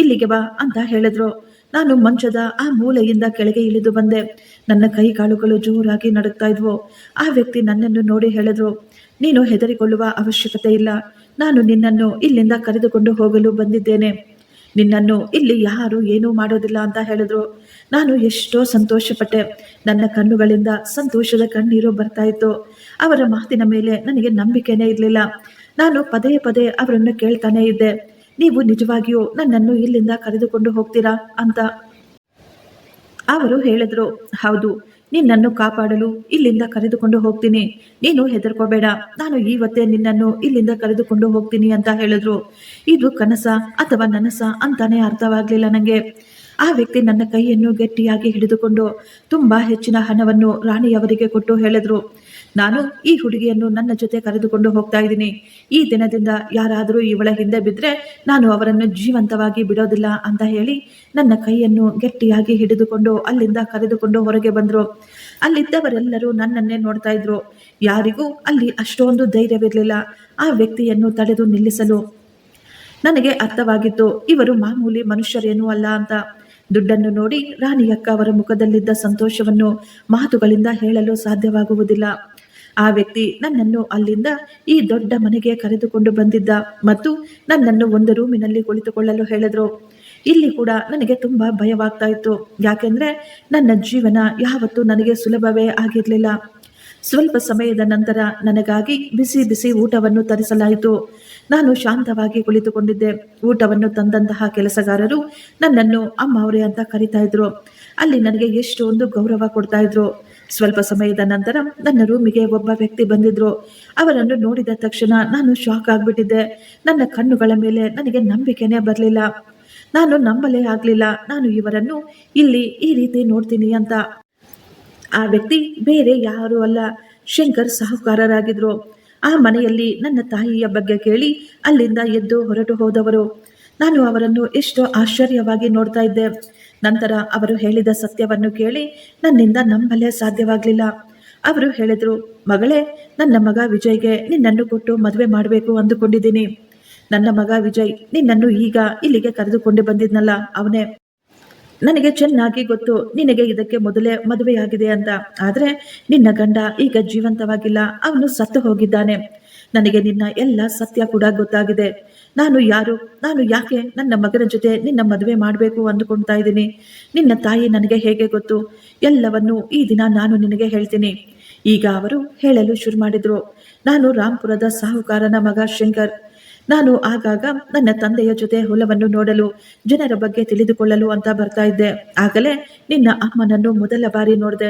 ಇಲ್ಲಿಗೆ ಬಾ ಅಂತ ಹೇಳಿದ್ರು. ನಾನು ಮಂಚದ ಆ ಮೂಲೆಯಿಂದ ಕೆಳಗೆ ಇಳಿದು ಬಂದೆ. ನನ್ನ ಕೈ ಕಾಲುಗಳು ಜೋರಾಗಿ ನಡುಗ್ತಾ ಇದ್ವು. ಆ ವ್ಯಕ್ತಿ ನನ್ನನ್ನು ನೋಡಿ ಹೇಳಿದ್ರು, ನೀನು ಹೆದರಿಕೊಳ್ಳುವ ಅವಶ್ಯಕತೆ ಇಲ್ಲ. ನಾನು ನಿನ್ನನ್ನು ಇಲ್ಲಿಂದ ಕರೆದುಕೊಂಡು ಹೋಗಲು ಬಂದಿದ್ದೇನೆ. ನಿನ್ನನ್ನು ಇಲ್ಲಿ ಯಾರು ಏನೂ ಮಾಡೋದಿಲ್ಲ ಅಂತ ಹೇಳಿದ್ರು. ನಾನು ಎಷ್ಟೋ ಸಂತೋಷಪಟ್ಟೆ. ನನ್ನ ಕಣ್ಣುಗಳಿಂದ ಸಂತೋಷದ ಕಣ್ಣೀರು ಬರ್ತಾ ಇತ್ತು. ಅವರ ಮಾತಿನ ಮೇಲೆ ನನಗೆ ನಂಬಿಕೆನೇ ಇರಲಿಲ್ಲ. ನಾನು ಪದೇ ಪದೇ ಅವರನ್ನು ಕೇಳ್ತಾನೆ ಇದ್ದೆ, ನೀವು ನಿಜವಾಗಿಯೂ ನನ್ನನ್ನು ಇಲ್ಲಿಂದ ಕರೆದುಕೊಂಡು ಹೋಗ್ತೀರಾ ಅಂತ. ಅವರು ಹೇಳಿದ್ರು, ಹೌದು, ನಿನ್ನನ್ನು ಕಾಪಾಡಲು ಇಲ್ಲಿಂದ ಕರೆದುಕೊಂಡು ಹೋಗ್ತೀನಿ. ನೀನು ಹೆದರ್ಕೋಬೇಡ, ನಾನು ಇವತ್ತೇ ನಿನ್ನನ್ನು ಇಲ್ಲಿಂದ ಕರೆದುಕೊಂಡು ಹೋಗ್ತೀನಿ ಅಂತ ಹೇಳಿದ್ರು. ಇದು ಕನಸ ಅಥವಾ ನನಸ ಅಂತಾನೆ ಅರ್ಥವಾಗ್ಲಿಲ್ಲ ನನಗೆ. ಆ ವ್ಯಕ್ತಿ ನನ್ನ ಕೈಯನ್ನು ಗಟ್ಟಿಯಾಗಿ ಹಿಡಿದುಕೊಂಡು ತುಂಬಾ ಹೆಚ್ಚಿನ ಹಣವನ್ನು ರಾಣಿಯವರಿಗೆ ಕೊಟ್ಟು ಹೇಳಿದ್ರು, ನಾನು ಈ ಹುಡುಗಿಯನ್ನು ನನ್ನ ಜೊತೆ ಕರೆದುಕೊಂಡು ಹೋಗ್ತಾ ಇದ್ದೀನಿ. ಈ ದಿನದಿಂದ ಯಾರಾದರೂ ಇವಳ ಹಿಂದೆ ಬಿದ್ದರೆ ನಾನು ಅವರನ್ನು ಜೀವಂತವಾಗಿ ಬಿಡೋದಿಲ್ಲ ಅಂತ ಹೇಳಿ ನನ್ನ ಕೈಯನ್ನು ಗಟ್ಟಿಯಾಗಿ ಹಿಡಿದುಕೊಂಡು ಅಲ್ಲಿಂದ ಕರೆದುಕೊಂಡು ಹೊರಗೆ ಬಂದರು. ಅಲ್ಲಿದ್ದವರೆಲ್ಲರೂ ನನ್ನನ್ನೇ ನೋಡ್ತಾ ಇದ್ರು. ಯಾರಿಗೂ ಅಲ್ಲಿ ಅಷ್ಟೊಂದು ಧೈರ್ಯವಿರಲಿಲ್ಲ ಆ ವ್ಯಕ್ತಿಯನ್ನು ತಡೆದು ನಿಲ್ಲಿಸಲು. ನನಗೆ ಅರ್ಥವಾಗಿತ್ತು, ಇವರು ಮಾಮೂಲಿ ಮನುಷ್ಯರೇನೂ ಅಲ್ಲ ಅಂತ. ದುಡ್ಡನ್ನು ನೋಡಿ ರಾಣಿಯಕ್ಕ ಅವರ ಮುಖದಲ್ಲಿದ್ದ ಸಂತೋಷವನ್ನು ಮಾತುಗಳಿಂದ ಹೇಳಲು ಸಾಧ್ಯವಾಗುವುದಿಲ್ಲ. ಆ ವ್ಯಕ್ತಿ ನನ್ನನ್ನು ಅಲ್ಲಿಂದ ಈ ದೊಡ್ಡ ಮನೆಗೆ ಕರೆದುಕೊಂಡು ಬಂದಿದ್ದ ಮತ್ತು ನನ್ನನ್ನು ಒಂದು ರೂಮಿನಲ್ಲಿ ಕುಳಿತುಕೊಳ್ಳಲು ಹೇಳಿದ್ರು. ಇಲ್ಲಿ ಕೂಡ ನನಗೆ ತುಂಬಾ ಭಯವಾಗ್ತಾ ಇತ್ತು. ಯಾಕೆಂದ್ರೆ ನನ್ನ ಜೀವನ ಯಾವತ್ತೂ ನನಗೆ ಸುಲಭವೇ ಆಗಿರಲಿಲ್ಲ. ಸ್ವಲ್ಪ ಸಮಯದ ನಂತರ ನನಗಾಗಿ ಬಿಸಿ ಬಿಸಿ ಊಟವನ್ನು ತರಿಸಲಾಯಿತು. ನಾನು ಶಾಂತವಾಗಿ ಕುಳಿತುಕೊಂಡಿದ್ದೆ. ಊಟವನ್ನು ತಂದಂತಹ ಕೆಲಸಗಾರರು ನನ್ನನ್ನು ಅಮ್ಮ ಅವರೇ ಅಂತ ಕರಿತಾ ಇದ್ರು. ಅಲ್ಲಿ ನನಗೆ ಎಷ್ಟೊಂದು ಗೌರವ ಕೊಡ್ತಾ ಇದ್ರು. ಸ್ವಲ್ಪ ಸಮಯದ ನಂತರ ನನ್ನ ರೂಮಿಗೆ ಒಬ್ಬ ವ್ಯಕ್ತಿ ಬಂದಿದ್ರು. ಅವರನ್ನು ನೋಡಿದ ತಕ್ಷಣ ನಾನು ಶಾಕ್ ಆಗ್ಬಿಟ್ಟಿದ್ದೆ. ನನ್ನ ಕಣ್ಣುಗಳ ಮೇಲೆ ನನಗೆ ನಂಬಿಕೆನೇ ಬರಲಿಲ್ಲ. ನಾನು ನಂಬಲೇ ಆಗ್ಲಿಲ್ಲ, ನಾನು ಇವರನ್ನು ಇಲ್ಲಿ ಈ ರೀತಿ ನೋಡ್ತೀನಿ ಅಂತ. ಆ ವ್ಯಕ್ತಿ ಬೇರೆ ಯಾರೂ ಅಲ್ಲ, ಶಂಕರ್ ಸಾಹುಕಾರರಾಗಿದ್ರು. ಆ ಮನೆಯಲ್ಲಿ ನನ್ನ ತಾಯಿಯ ಬಗ್ಗೆ ಕೇಳಿ ಅಲ್ಲಿಂದ ಎದ್ದು ಹೊರಟು ಹೋದವರು. ನಾನು ಅವರನ್ನು ಎಷ್ಟೋ ಆಶ್ಚರ್ಯವಾಗಿ ನೋಡ್ತಾ ಇದ್ದೆ. ನಂತರ ಅವರು ಹೇಳಿದ ಸತ್ಯವನ್ನು ಕೇಳಿ ನನ್ನಿಂದ ನಂಬಲೇ ಸಾಧ್ಯವಾಗಲಿಲ್ಲ. ಅವರು ಹೇಳಿದ್ರು, ಮಗಳೇ, ನನ್ನ ಮಗ ವಿಜಯ್ಗೆ ನಿನ್ನನ್ನು ಕೊಟ್ಟು ಮದುವೆ ಮಾಡಬೇಕು ಅಂದುಕೊಂಡಿದ್ದೀನಿ. ನನ್ನ ಮಗ ವಿಜಯ್ ನಿನ್ನನ್ನು ಈಗ ಇಲ್ಲಿಗೆ ಕರೆದುಕೊಂಡು ಬಂದಿದ್ನಲ್ಲ, ಅವನೇ. ನನಗೆ ಚೆನ್ನಾಗಿ ಗೊತ್ತು ನಿನಗೆ ಇದಕ್ಕೆ ಮೊದಲೇ ಮದುವೆಯಾಗಿದೆ ಅಂತ. ಆದರೆ ನಿನ್ನ ಗಂಡ ಈಗ ಜೀವಂತವಾಗಿಲ್ಲ, ಅವನು ಸತ್ತು ಹೋಗಿದ್ದಾನೆ. ನನಗೆ ನಿನ್ನ ಎಲ್ಲ ಸತ್ಯ ಕೂಡ ಗೊತ್ತಾಗಿದೆ. ನಾನು ಯಾರು, ನಾನು ಯಾಕೆ ನನ್ನ ಮಗನ ಜೊತೆ ನಿನ್ನ ಮದುವೆ ಮಾಡಬೇಕು ಅಂದುಕೊಳ್ತಾ ಇದ್ದೀನಿ, ನಿನ್ನ ತಾಯಿ ನನಗೆ ಹೇಗೆ ಗೊತ್ತು, ಎಲ್ಲವನ್ನೂ ಈ ದಿನ ನಾನು ನಿನಗೆ ಹೇಳ್ತೀನಿ. ಈಗ ಅವರು ಹೇಳಲು ಶುರು ಮಾಡಿದ್ರು. ನಾನು ರಾಂಪುರದ ಸಾಹುಕಾರನ ಮಗ ಶಂಕರ್. ನಾನು ಆಗಾಗ ನನ್ನ ತಂದೆಯ ಜೊತೆ ಹೊಲವನ್ನು ನೋಡಲು, ಜನರ ಬಗ್ಗೆ ತಿಳಿದುಕೊಳ್ಳಲು ಅಂತ ಬರ್ತಾ ಇದ್ದೆ. ಆಗಲೇ ನಿನ್ನ ಅಮ್ಮನನ್ನು ಮೊದಲ ಬಾರಿ ನೋಡಿದೆ.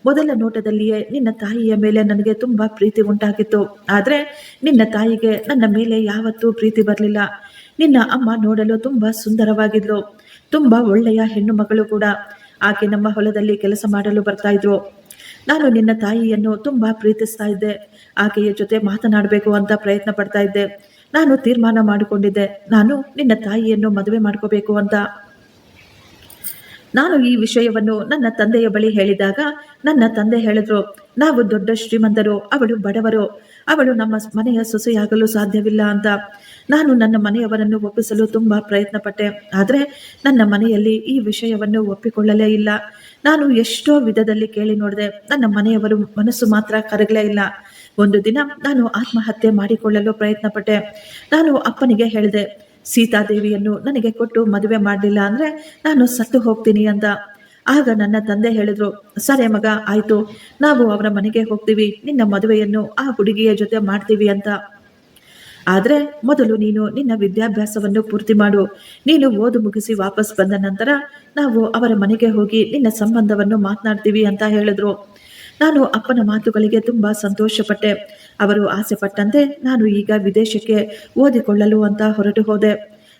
ಮೊದಲ ನೋಟದಲ್ಲಿಯೇ ನಿನ್ನ ತಾಯಿಯ ಮೇಲೆ ನನಗೆ ತುಂಬಾ ಪ್ರೀತಿ ಉಂಟಾಗಿತ್ತು. ಆದರೆ ನಿನ್ನ ತಾಯಿಗೆ ನನ್ನ ಮೇಲೆ ಯಾವತ್ತೂ ಪ್ರೀತಿ ಬರಲಿಲ್ಲ. ನಿನ್ನ ಅಮ್ಮ ನೋಡಲು ತುಂಬಾ ಸುಂದರವಾಗಿದ್ಲು, ತುಂಬಾ ಒಳ್ಳೆಯ ಹೆಣ್ಣು ಮಗಳು ಕೂಡ. ಆಕೆ ನಮ್ಮ ಹೊಲದಲ್ಲಿ ಕೆಲಸ ಮಾಡಲು ಬರ್ತಾ ಇದ್ರು. ನಾನು ನಿನ್ನ ತಾಯಿಯನ್ನು ತುಂಬಾ ಪ್ರೀತಿಸ್ತಾ ಇದ್ದೆ. ಆಕೆಯ ಜೊತೆ ಮಾತನಾಡಬೇಕು ಅಂತ ಪ್ರಯತ್ನ ಪಡ್ತಾ ಇದ್ದೆ. ನಾನು ತೀರ್ಮಾನ ಮಾಡಿಕೊಂಡಿದ್ದೆ, ನಾನು ನಿನ್ನ ತಾಯಿಯನ್ನು ಮದುವೆ ಮಾಡ್ಕೋಬೇಕು ಅಂತ. ನಾನು ಈ ವಿಷಯವನ್ನು ನನ್ನ ತಂದೆಯ ಬಳಿ ಹೇಳಿದಾಗ ನನ್ನ ತಂದೆ ಹೇಳಿದ್ರು, ನಾವು ದೊಡ್ಡ ಶ್ರೀಮಂತರು, ಅವಳು ಬಡವರು, ಅವಳು ನಮ್ಮ ಮನೆಯ ಸೊಸೆಯಾಗಲು ಸಾಧ್ಯವಿಲ್ಲ ಅಂತ. ನಾನು ನನ್ನ ಮನೆಯವರನ್ನು ಒಪ್ಪಿಸಲು ತುಂಬಾ ಪ್ರಯತ್ನ ಪಟ್ಟೆ, ಆದರೆ ನನ್ನ ಮನೆಯಲ್ಲಿ ಈ ವಿಷಯವನ್ನು ಒಪ್ಪಿಕೊಳ್ಳಲೇ ಇಲ್ಲ. ನಾನು ಎಷ್ಟೋ ವಿಧದಲ್ಲಿ ಕೇಳಿ ನೋಡಿದೆ, ನನ್ನ ಮನೆಯವರು ಮನಸ್ಸು ಮಾತ್ರ ಕರಗಲೇ ಇಲ್ಲ. ಒಂದು ದಿನ ನಾನು ಆತ್ಮಹತ್ಯೆ ಮಾಡಿಕೊಳ್ಳಲು ಪ್ರಯತ್ನ ಪಟ್ಟೆ. ನಾನು ಅಪ್ಪನಿಗೆ ಹೇಳಿದೆ, ಸೀತಾದೇವಿಯನ್ನು ನನಗೆ ಕೊಟ್ಟು ಮದುವೆ ಮಾಡಲಿಲ್ಲ ಅಂದ್ರೆ ನಾನು ಸತ್ತು ಹೋಗ್ತೀನಿ ಅಂತ. ಆಗ ನನ್ನ ತಂದೆ ಹೇಳಿದ್ರು, ಸರಿ ಮಗ, ಆಯ್ತು, ನಾವು ಅವರ ಮನೆಗೆ ಹೋಗ್ತೀವಿ, ನಿನ್ನ ಮದುವೆಯನ್ನು ಆ ಹುಡುಗಿಯ ಜೊತೆ ಮಾಡ್ತೀವಿ ಅಂತ. ಆದ್ರೆ ಮೊದಲು ನೀನು ನಿನ್ನ ವಿದ್ಯಾಭ್ಯಾಸವನ್ನು ಪೂರ್ತಿ ಮಾಡು. ನೀನು ಓದು ಮುಗಿಸಿ ವಾಪಸ್ ಬಂದ ನಂತರ ನಾವು ಅವರ ಮನೆಗೆ ಹೋಗಿ ನಿನ್ನ ಸಂಬಂಧವನ್ನು ಮಾತನಾಡ್ತೀವಿ ಅಂತ ಹೇಳಿದ್ರು. ನಾನು ಅಪ್ಪನ ಮಾತುಗಳಿಗೆ ತುಂಬಾ ಸಂತೋಷಪಟ್ಟೆ. ಅವರು ಆಸೆ ಪಟ್ಟಂತೆ ನಾನು ಈಗ ವಿದೇಶಕ್ಕೆ ಓದಿಕೊಳ್ಳಲು ಅಂತ ಹೊರಟು ಹೋದೆ.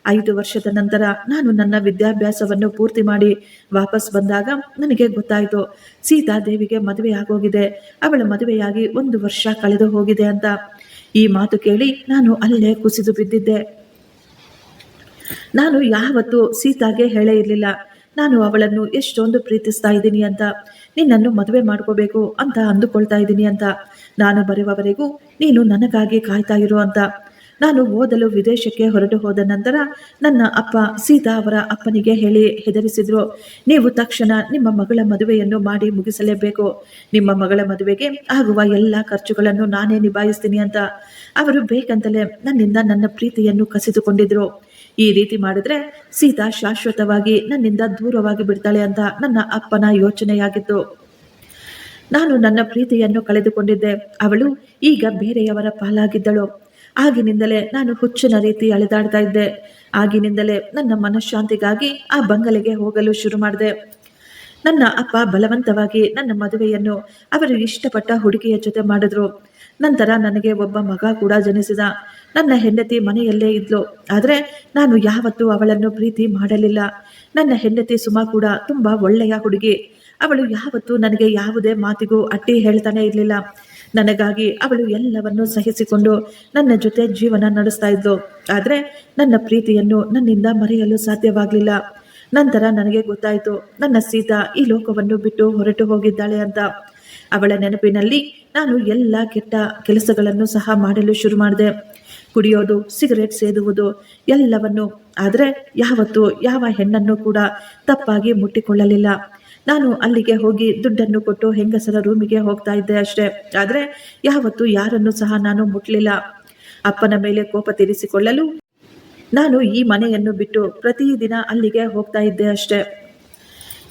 5 ವರ್ಷದ ನಂತರ ನಾನು ನನ್ನ ವಿದ್ಯಾಭ್ಯಾಸವನ್ನು ಪೂರ್ತಿ ಮಾಡಿ ವಾಪಸ್ ಬಂದಾಗ ನನಗೆ ಗೊತ್ತಾಯಿತು, ಸೀತಾದೇವಿಗೆ ಮದುವೆ ಆಗೋಗಿದೆ, ಅವಳ ಮದುವೆಯಾಗಿ 1 ವರ್ಷ ಕಳೆದು ಹೋಗಿದೆ ಅಂತ. ಈ ಮಾತು ಕೇಳಿ ನಾನು ಅಲ್ಲೇ ಕುಸಿದು ಬಿದ್ದಿದ್ದೆ. ನಾನು ಯಾವತ್ತೂ ಸೀತಾಗೆ ಹೇಳೇ ಇರಲಿಲ್ಲ, ನಾನು ಅವಳನ್ನು ಎಷ್ಟೊಂದು ಪ್ರೀತಿಸ್ತಾ ಇದ್ದೀನಿ ಅಂತ, ನಿನ್ನನ್ನು ಮದುವೆ ಮಾಡ್ಕೋಬೇಕು ಅಂತ ಅಂದುಕೊಳ್ತಾ ಇದ್ದೀನಿ ಅಂತ. ನಾನು ಬರುವವರೆಗೂ ನೀನು ನನಗಾಗಿ ಕಾಯ್ತಾ ಇರು ಅಂತ. ನಾನು ಓದಲು ವಿದೇಶಕ್ಕೆ ಹೊರಟು ಹೋದ ನಂತರ ನನ್ನ ಅಪ್ಪ ಸೀತಾ ಅವರ ಅಪ್ಪನಿಗೆ ಹೇಳಿ ಹೆದರಿಸಿದ್ರು, ನೀವು ತಕ್ಷಣ ನಿಮ್ಮ ಮಗಳ ಮದುವೆಯನ್ನು ಮಾಡಿ ಮುಗಿಸಲೇಬೇಕು. ನಿಮ್ಮ ಮಗಳ ಮದುವೆಗೆ ಆಗುವ ಎಲ್ಲ ಖರ್ಚುಗಳನ್ನು ನಾನೇ ನಿಭಾಯಿಸ್ತೀನಿ ಅಂತ. ಅವರು ಬೇಕಂತಲೇ ನನ್ನಿಂದ ನನ್ನ ಪ್ರೀತಿಯನ್ನು ಕಸಿದುಕೊಂಡಿದ್ರು. ಈ ರೀತಿ ಮಾಡಿದ್ರೆ ಸೀತಾ ಶಾಶ್ವತವಾಗಿ ನನ್ನಿಂದ ದೂರವಾಗಿ ಬಿಡ್ತಾಳೆ ಅಂತ ನನ್ನ ಅಪ್ಪನ ಯೋಚನೆಯಾಗಿತ್ತು. ನಾನು ನನ್ನ ಪ್ರೀತಿಯನ್ನು ಕಳೆದುಕೊಂಡಿದ್ದೆ, ಅವಳು ಈಗ ಬೇರೆಯವರ ಪಾಲಾಗಿದ್ದಳು. ಆಗಿನಿಂದಲೇ ನಾನು ಹುಚ್ಚಿನ ರೀತಿ ಅಲೆದಾಡ್ತಾ ಇದ್ದೆ. ಆಗಿನಿಂದಲೇ ನನ್ನ ಮನಃಶಾಂತಿಗಾಗಿ ಆ ಬಂಗಲೆಗೆ ಹೋಗಲು ಶುರು ಮಾಡಿದೆ. ನನ್ನ ಅಪ್ಪ ಬಲವಂತವಾಗಿ ನನ್ನ ಮದುವೆಯನ್ನು ಅವರು ಇಷ್ಟಪಟ್ಟ ಹುಡುಗಿಯ ಜೊತೆ ಮಾಡಿದ್ರು. ನಂತರ ನನಗೆ ಒಬ್ಬ ಮಗ ಕೂಡ ಜನಿಸಿದ. ನನ್ನ ಹೆಂಡತಿ ಮನೆಯಲ್ಲೇ ಇದ್ಲು, ಆದರೆ ನಾನು ಯಾವತ್ತೂ ಅವಳನ್ನು ಪ್ರೀತಿ ಮಾಡಲಿಲ್ಲ. ನನ್ನ ಹೆಂಡತಿ ಸುಮಾ ಕೂಡ ತುಂಬಾ ಒಳ್ಳೆಯ ಹುಡುಗಿ. ಅವಳು ಯಾವತ್ತೂ ನನಗೆ ಯಾವುದೇ ಮಾತಿಗೂ ಅಡ್ಡಿ ಹೇಳ್ತಾನೆ ಇರಲಿಲ್ಲ. ನನಗಾಗಿ ಅವಳು ಎಲ್ಲವನ್ನೂ ಸಹಿಸಿಕೊಂಡು ನನ್ನ ಜೊತೆ ಜೀವನ ನಡೆಸ್ತಾ ಇದ್ಲು. ಆದರೆ ನನ್ನ ಪ್ರೀತಿಯನ್ನು ನನ್ನಿಂದ ಮರೆಯಲು ಸಾಧ್ಯವಾಗಲಿಲ್ಲ. ನಂತರ ನನಗೆ ಗೊತ್ತಾಯಿತು, ನನ್ನ ಸೀತಾ ಈ ಲೋಕವನ್ನು ಬಿಟ್ಟು ಹೊರಟು ಹೋಗಿದ್ದಾಳೆ ಅಂತ. ಅವಳ ನೆನಪಿನಲ್ಲಿ ನಾನು ಎಲ್ಲ ಕೆಟ್ಟ ಕೆಲಸಗಳನ್ನು ಸಹ ಮಾಡಲು ಶುರು ಮಾಡಿದೆ. ಕುಡಿಯೋದು, ಸಿಗರೆಟ್ ಸೇದುವುದು ಎಲ್ಲವನ್ನು. ಆದರೆ ಯಾವತ್ತೂ ಯಾವ ಹೆಣ್ಣನ್ನು ಕೂಡ ತಪ್ಪಾಗಿ ಮುಟ್ಟಿಕೊಳ್ಳಲಿಲ್ಲ. ನಾನು ಅಲ್ಲಿಗೆ ಹೋಗಿ ದುಡ್ಡನ್ನು ಕೊಟ್ಟು ಹೆಂಗಸರ ರೂಮಿಗೆ ಹೋಗ್ತಾ ಇದ್ದೆ ಅಷ್ಟೇ. ಆದರೆ ಯಾವತ್ತೂ ಯಾರನ್ನು ಸಹ ನಾನು ಮುಟ್ಲಿಲ್ಲ. ಅಪ್ಪನ ಮೇಲೆ ಕೋಪ ತೀರಿಸಿಕೊಳ್ಳಲು ನಾನು ಈ ಮನೆಯನ್ನು ಬಿಟ್ಟು ಪ್ರತಿದಿನ ಅಲ್ಲಿಗೆ ಹೋಗ್ತಾ ಇದ್ದೆ ಅಷ್ಟೇ.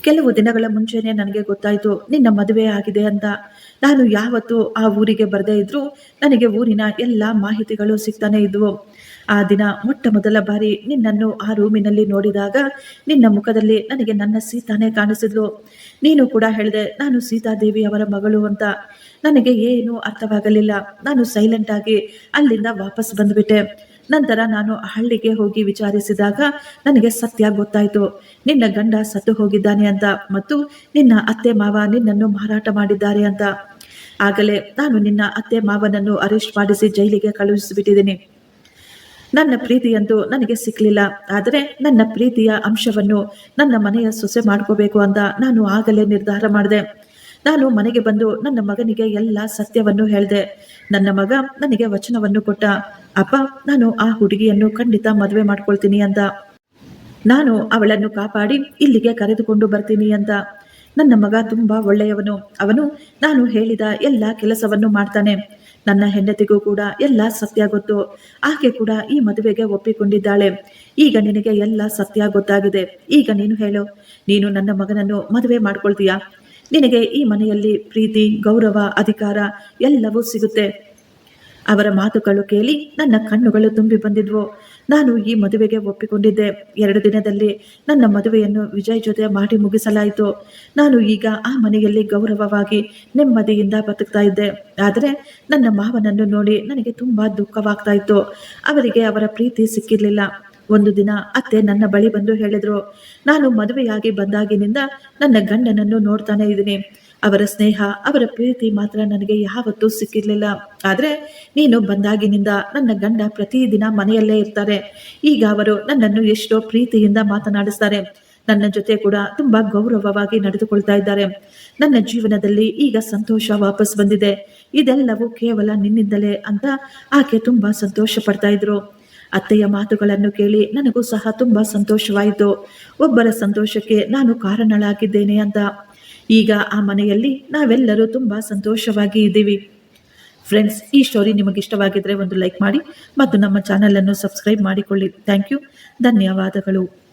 ಕೆಲವು ದಿನಗಳ ಮುಂಚೆನೆ ನನಗೆ ಗೊತ್ತಾಯಿತು, ನಿನ್ನ ಮದುವೆ ಆಗಿದೆ ಅಂತ. ನಾನು ಯಾವತ್ತೂ ಆ ಊರಿಗೆ ಬರದೇ ಇದ್ರೂ ನನಗೆ ಊರಿನ ಎಲ್ಲ ಮಾಹಿತಿಗಳು ಸಿಗ್ತಾನೆ ಇದ್ವು. ಆ ದಿನ ಮೊಟ್ಟ ಮೊದಲ ಬಾರಿ ನಿನ್ನನ್ನು ಆ ರೂಮಿನಲ್ಲಿ ನೋಡಿದಾಗ ನಿನ್ನ ಮುಖದಲ್ಲಿ ನನಗೆ ನನ್ನ ಸೀತಾನೇ ಕಾಣಿಸಿದ್ಲು. ನೀನು ಕೂಡ ಹೇಳಿದೆ, ನಾನು ಸೀತಾದೇವಿ ಅವರ ಮಗಳು ಅಂತ. ನನಗೆ ಏನೂ ಅರ್ಥವಾಗಲಿಲ್ಲ. ನಾನು ಸೈಲೆಂಟ್ ಆಗಿ ಅಲ್ಲಿಂದ ವಾಪಸ್ ಬಂದುಬಿಟ್ಟೆ. ನಂತರ ನಾನು ಹಳ್ಳಿಗೆ ಹೋಗಿ ವಿಚಾರಿಸಿದಾಗ ನನಗೆ ಸತ್ಯ ಗೊತ್ತಾಯಿತು. ನಿನ್ನ ಗಂಡ ಸತ್ತು ಹೋಗಿದ್ದಾನೆ ಅಂತ, ಮತ್ತು ನಿನ್ನ ಅತ್ತೆ ಮಾವ ನಿನ್ನನ್ನು ಮಾರಾಟ ಮಾಡಿದ್ದಾರೆ ಅಂತ. ಆಗಲೇ ನಾನು ನಿನ್ನ ಅತ್ತೆ ಮಾವನನ್ನು ಅರೆಸ್ಟ್ ಮಾಡಿಸಿ ಜೈಲಿಗೆ ಕಳುಹಿಸಿಬಿಟ್ಟಿದ್ದೀನಿ. ನನ್ನ ಪ್ರೀತಿಯಂತೂ ನನಗೆ ಸಿಕ್ಕಲಿಲ್ಲ. ಆದರೆ ನನ್ನ ಪ್ರೀತಿಯ ಅಂಶವನ್ನು ನನ್ನ ಮನೆಯ ಸೊಸೆ ಮಾಡ್ಕೋಬೇಕು ಅಂತ ನಾನು ಆಗಲೇ ನಿರ್ಧಾರ ಮಾಡಿದೆ. ನಾನು ಮನೆಗೆ ಬಂದು ನನ್ನ ಮಗನಿಗೆ ಎಲ್ಲ ಸತ್ಯವನ್ನು ಹೇಳಿದೆ. ನನ್ನ ಮಗ ನನಗೆ ವಚನವನ್ನು ಕೊಟ್ಟ, ಅಪ್ಪ, ನಾನು ಆ ಹುಡುಗಿಯನ್ನು ಖಂಡಿತ ಮದುವೆ ಮಾಡ್ಕೊಳ್ತೀನಿ ಅಂತ. ನಾನು ಅವಳನ್ನು ಕಾಪಾಡಿ ಇಲ್ಲಿಗೆ ಕರೆದುಕೊಂಡು ಬರ್ತೀನಿ ಅಂತ. ನನ್ನ ಮಗ ತುಂಬಾ ಒಳ್ಳೆಯವನು. ಅವನು ನಾನು ಹೇಳಿದ ಎಲ್ಲ ಕೆಲಸವನ್ನು ಮಾಡ್ತಾನೆ. ನನ್ನ ಹೆಂಡತಿಗೂ ಕೂಡ ಎಲ್ಲ ಸತ್ಯ ಗೊತ್ತು. ಆಕೆ ಕೂಡ ಈ ಮದುವೆಗೆ ಒಪ್ಪಿಕೊಂಡಿದ್ದಾಳೆ. ಈಗ ನಿನಗೆ ಎಲ್ಲ ಸತ್ಯ ಗೊತ್ತಾಗಿದೆ. ಈಗ ನೀನು ಹೇಳು, ನೀನು ನನ್ನ ಮಗನನ್ನು ಮದುವೆ ಮಾಡ್ಕೊಳ್ತೀಯಾ? ನಿನಗೆ ಈ ಮನೆಯಲ್ಲಿ ಪ್ರೀತಿ, ಗೌರವ, ಅಧಿಕಾರ ಎಲ್ಲವೂ ಸಿಗುತ್ತೆ. ಅವರ ಮಾತುಗಳು ಕೇಳಿ ನನ್ನ ಕಣ್ಣುಗಳು ತುಂಬಿ ಬಂದಿದ್ವು. ನಾನು ಈ ಮದುವೆಗೆ ಒಪ್ಪಿಕೊಂಡಿದ್ದೆ. 2 ದಿನದಲ್ಲಿ ನನ್ನ ಮದುವೆಯನ್ನು ವಿಜಯ್ ಜೊತೆ ಮಾಡಿ ಮುಗಿಸಲಾಯಿತು. ನಾನು ಈಗ ಆ ಮನೆಯಲ್ಲಿ ಗೌರವವಾಗಿ ನೆಮ್ಮದಿಯಿಂದ ಬದುಕ್ತಾ ಇದ್ದೆ. ಆದರೆ ನನ್ನ ಮಾವನನ್ನು ನೋಡಿ ನನಗೆ ತುಂಬಾ ದುಃಖವಾಗ್ತಾ ಇತ್ತು. ಅವರಿಗೆ ಅವರ ಪ್ರೀತಿ ಸಿಕ್ಕಿರ್ಲಿಲ್ಲ. ಒಂದು ದಿನ ಅತ್ತೆ ನನ್ನ ಬಳಿ ಬಂದು ಹೇಳಿದ್ರು, ನಾನು ಮದುವೆಯಾಗಿ ಬಂದಾಗಿನಿಂದ ನನ್ನ ಗಂಡನನ್ನು ನೋಡ್ತಾನೆ ಇದ್ದೀನಿ. ಅವರ ಸ್ನೇಹ, ಅವರ ಪ್ರೀತಿ ಮಾತ್ರ ನನಗೆ ಯಾವತ್ತೂ ಸಿಕ್ಕಿರ್ಲಿಲ್ಲ. ಆದ್ರೆ ನೀನು ಬಂದಾಗಿನಿಂದ ನನ್ನ ಗಂಡ ಪ್ರತಿದಿನ ಮನೆಯಲ್ಲೇ ಇರ್ತಾರೆ. ಈಗ ಅವರು ನನ್ನನ್ನು ಎಷ್ಟೋ ಪ್ರೀತಿಯಿಂದ ಮಾತನಾಡಿಸ್ತಾರೆ. ನನ್ನ ಜೊತೆ ಕೂಡ ತುಂಬಾ ಗೌರವವಾಗಿ ನಡೆದುಕೊಳ್ತಾ ಇದ್ದಾರೆ. ನನ್ನ ಜೀವನದಲ್ಲಿ ಈಗ ಸಂತೋಷ ವಾಪಸ್ ಬಂದಿದೆ. ಇದೆಲ್ಲವೂ ಕೇವಲ ನಿನ್ನಿಂದಲೇ ಅಂತ ಆಕೆ ತುಂಬಾ ಸಂತೋಷ ಪಡ್ತಾ ಇದ್ರು. ಅತ್ತೆಯ ಮಾತುಗಳನ್ನು ಕೇಳಿ ನನಗೂ ಸಹ ತುಂಬಾ ಸಂತೋಷವಾಯಿತು. ಒಬ್ಬರ ಸಂತೋಷಕ್ಕೆ ನಾನು ಕಾರಣಳಾಗಿದ್ದೇನೆ ಅಂತ. ಈಗ ಆ ಮನೆಯಲ್ಲಿ ನಾವೆಲ್ಲರೂ ತುಂಬಾ ಸಂತೋಷವಾಗಿ ಇದ್ದೀವಿ. ಫ್ರೆಂಡ್ಸ್, ಈ ಸ್ಟೋರಿ ನಿಮಗೆ ಇಷ್ಟವಾಗಿದ್ರೆ ಒಂದು ಲೈಕ್ ಮಾಡಿ ಮತ್ತು ನಮ್ಮ ಚಾನಲ್ ಅನ್ನು ಸಬ್ಸ್ಕ್ರೈಬ್ ಮಾಡಿಕೊಳ್ಳಿ. Thank you. ಧನ್ಯವಾದಗಳು.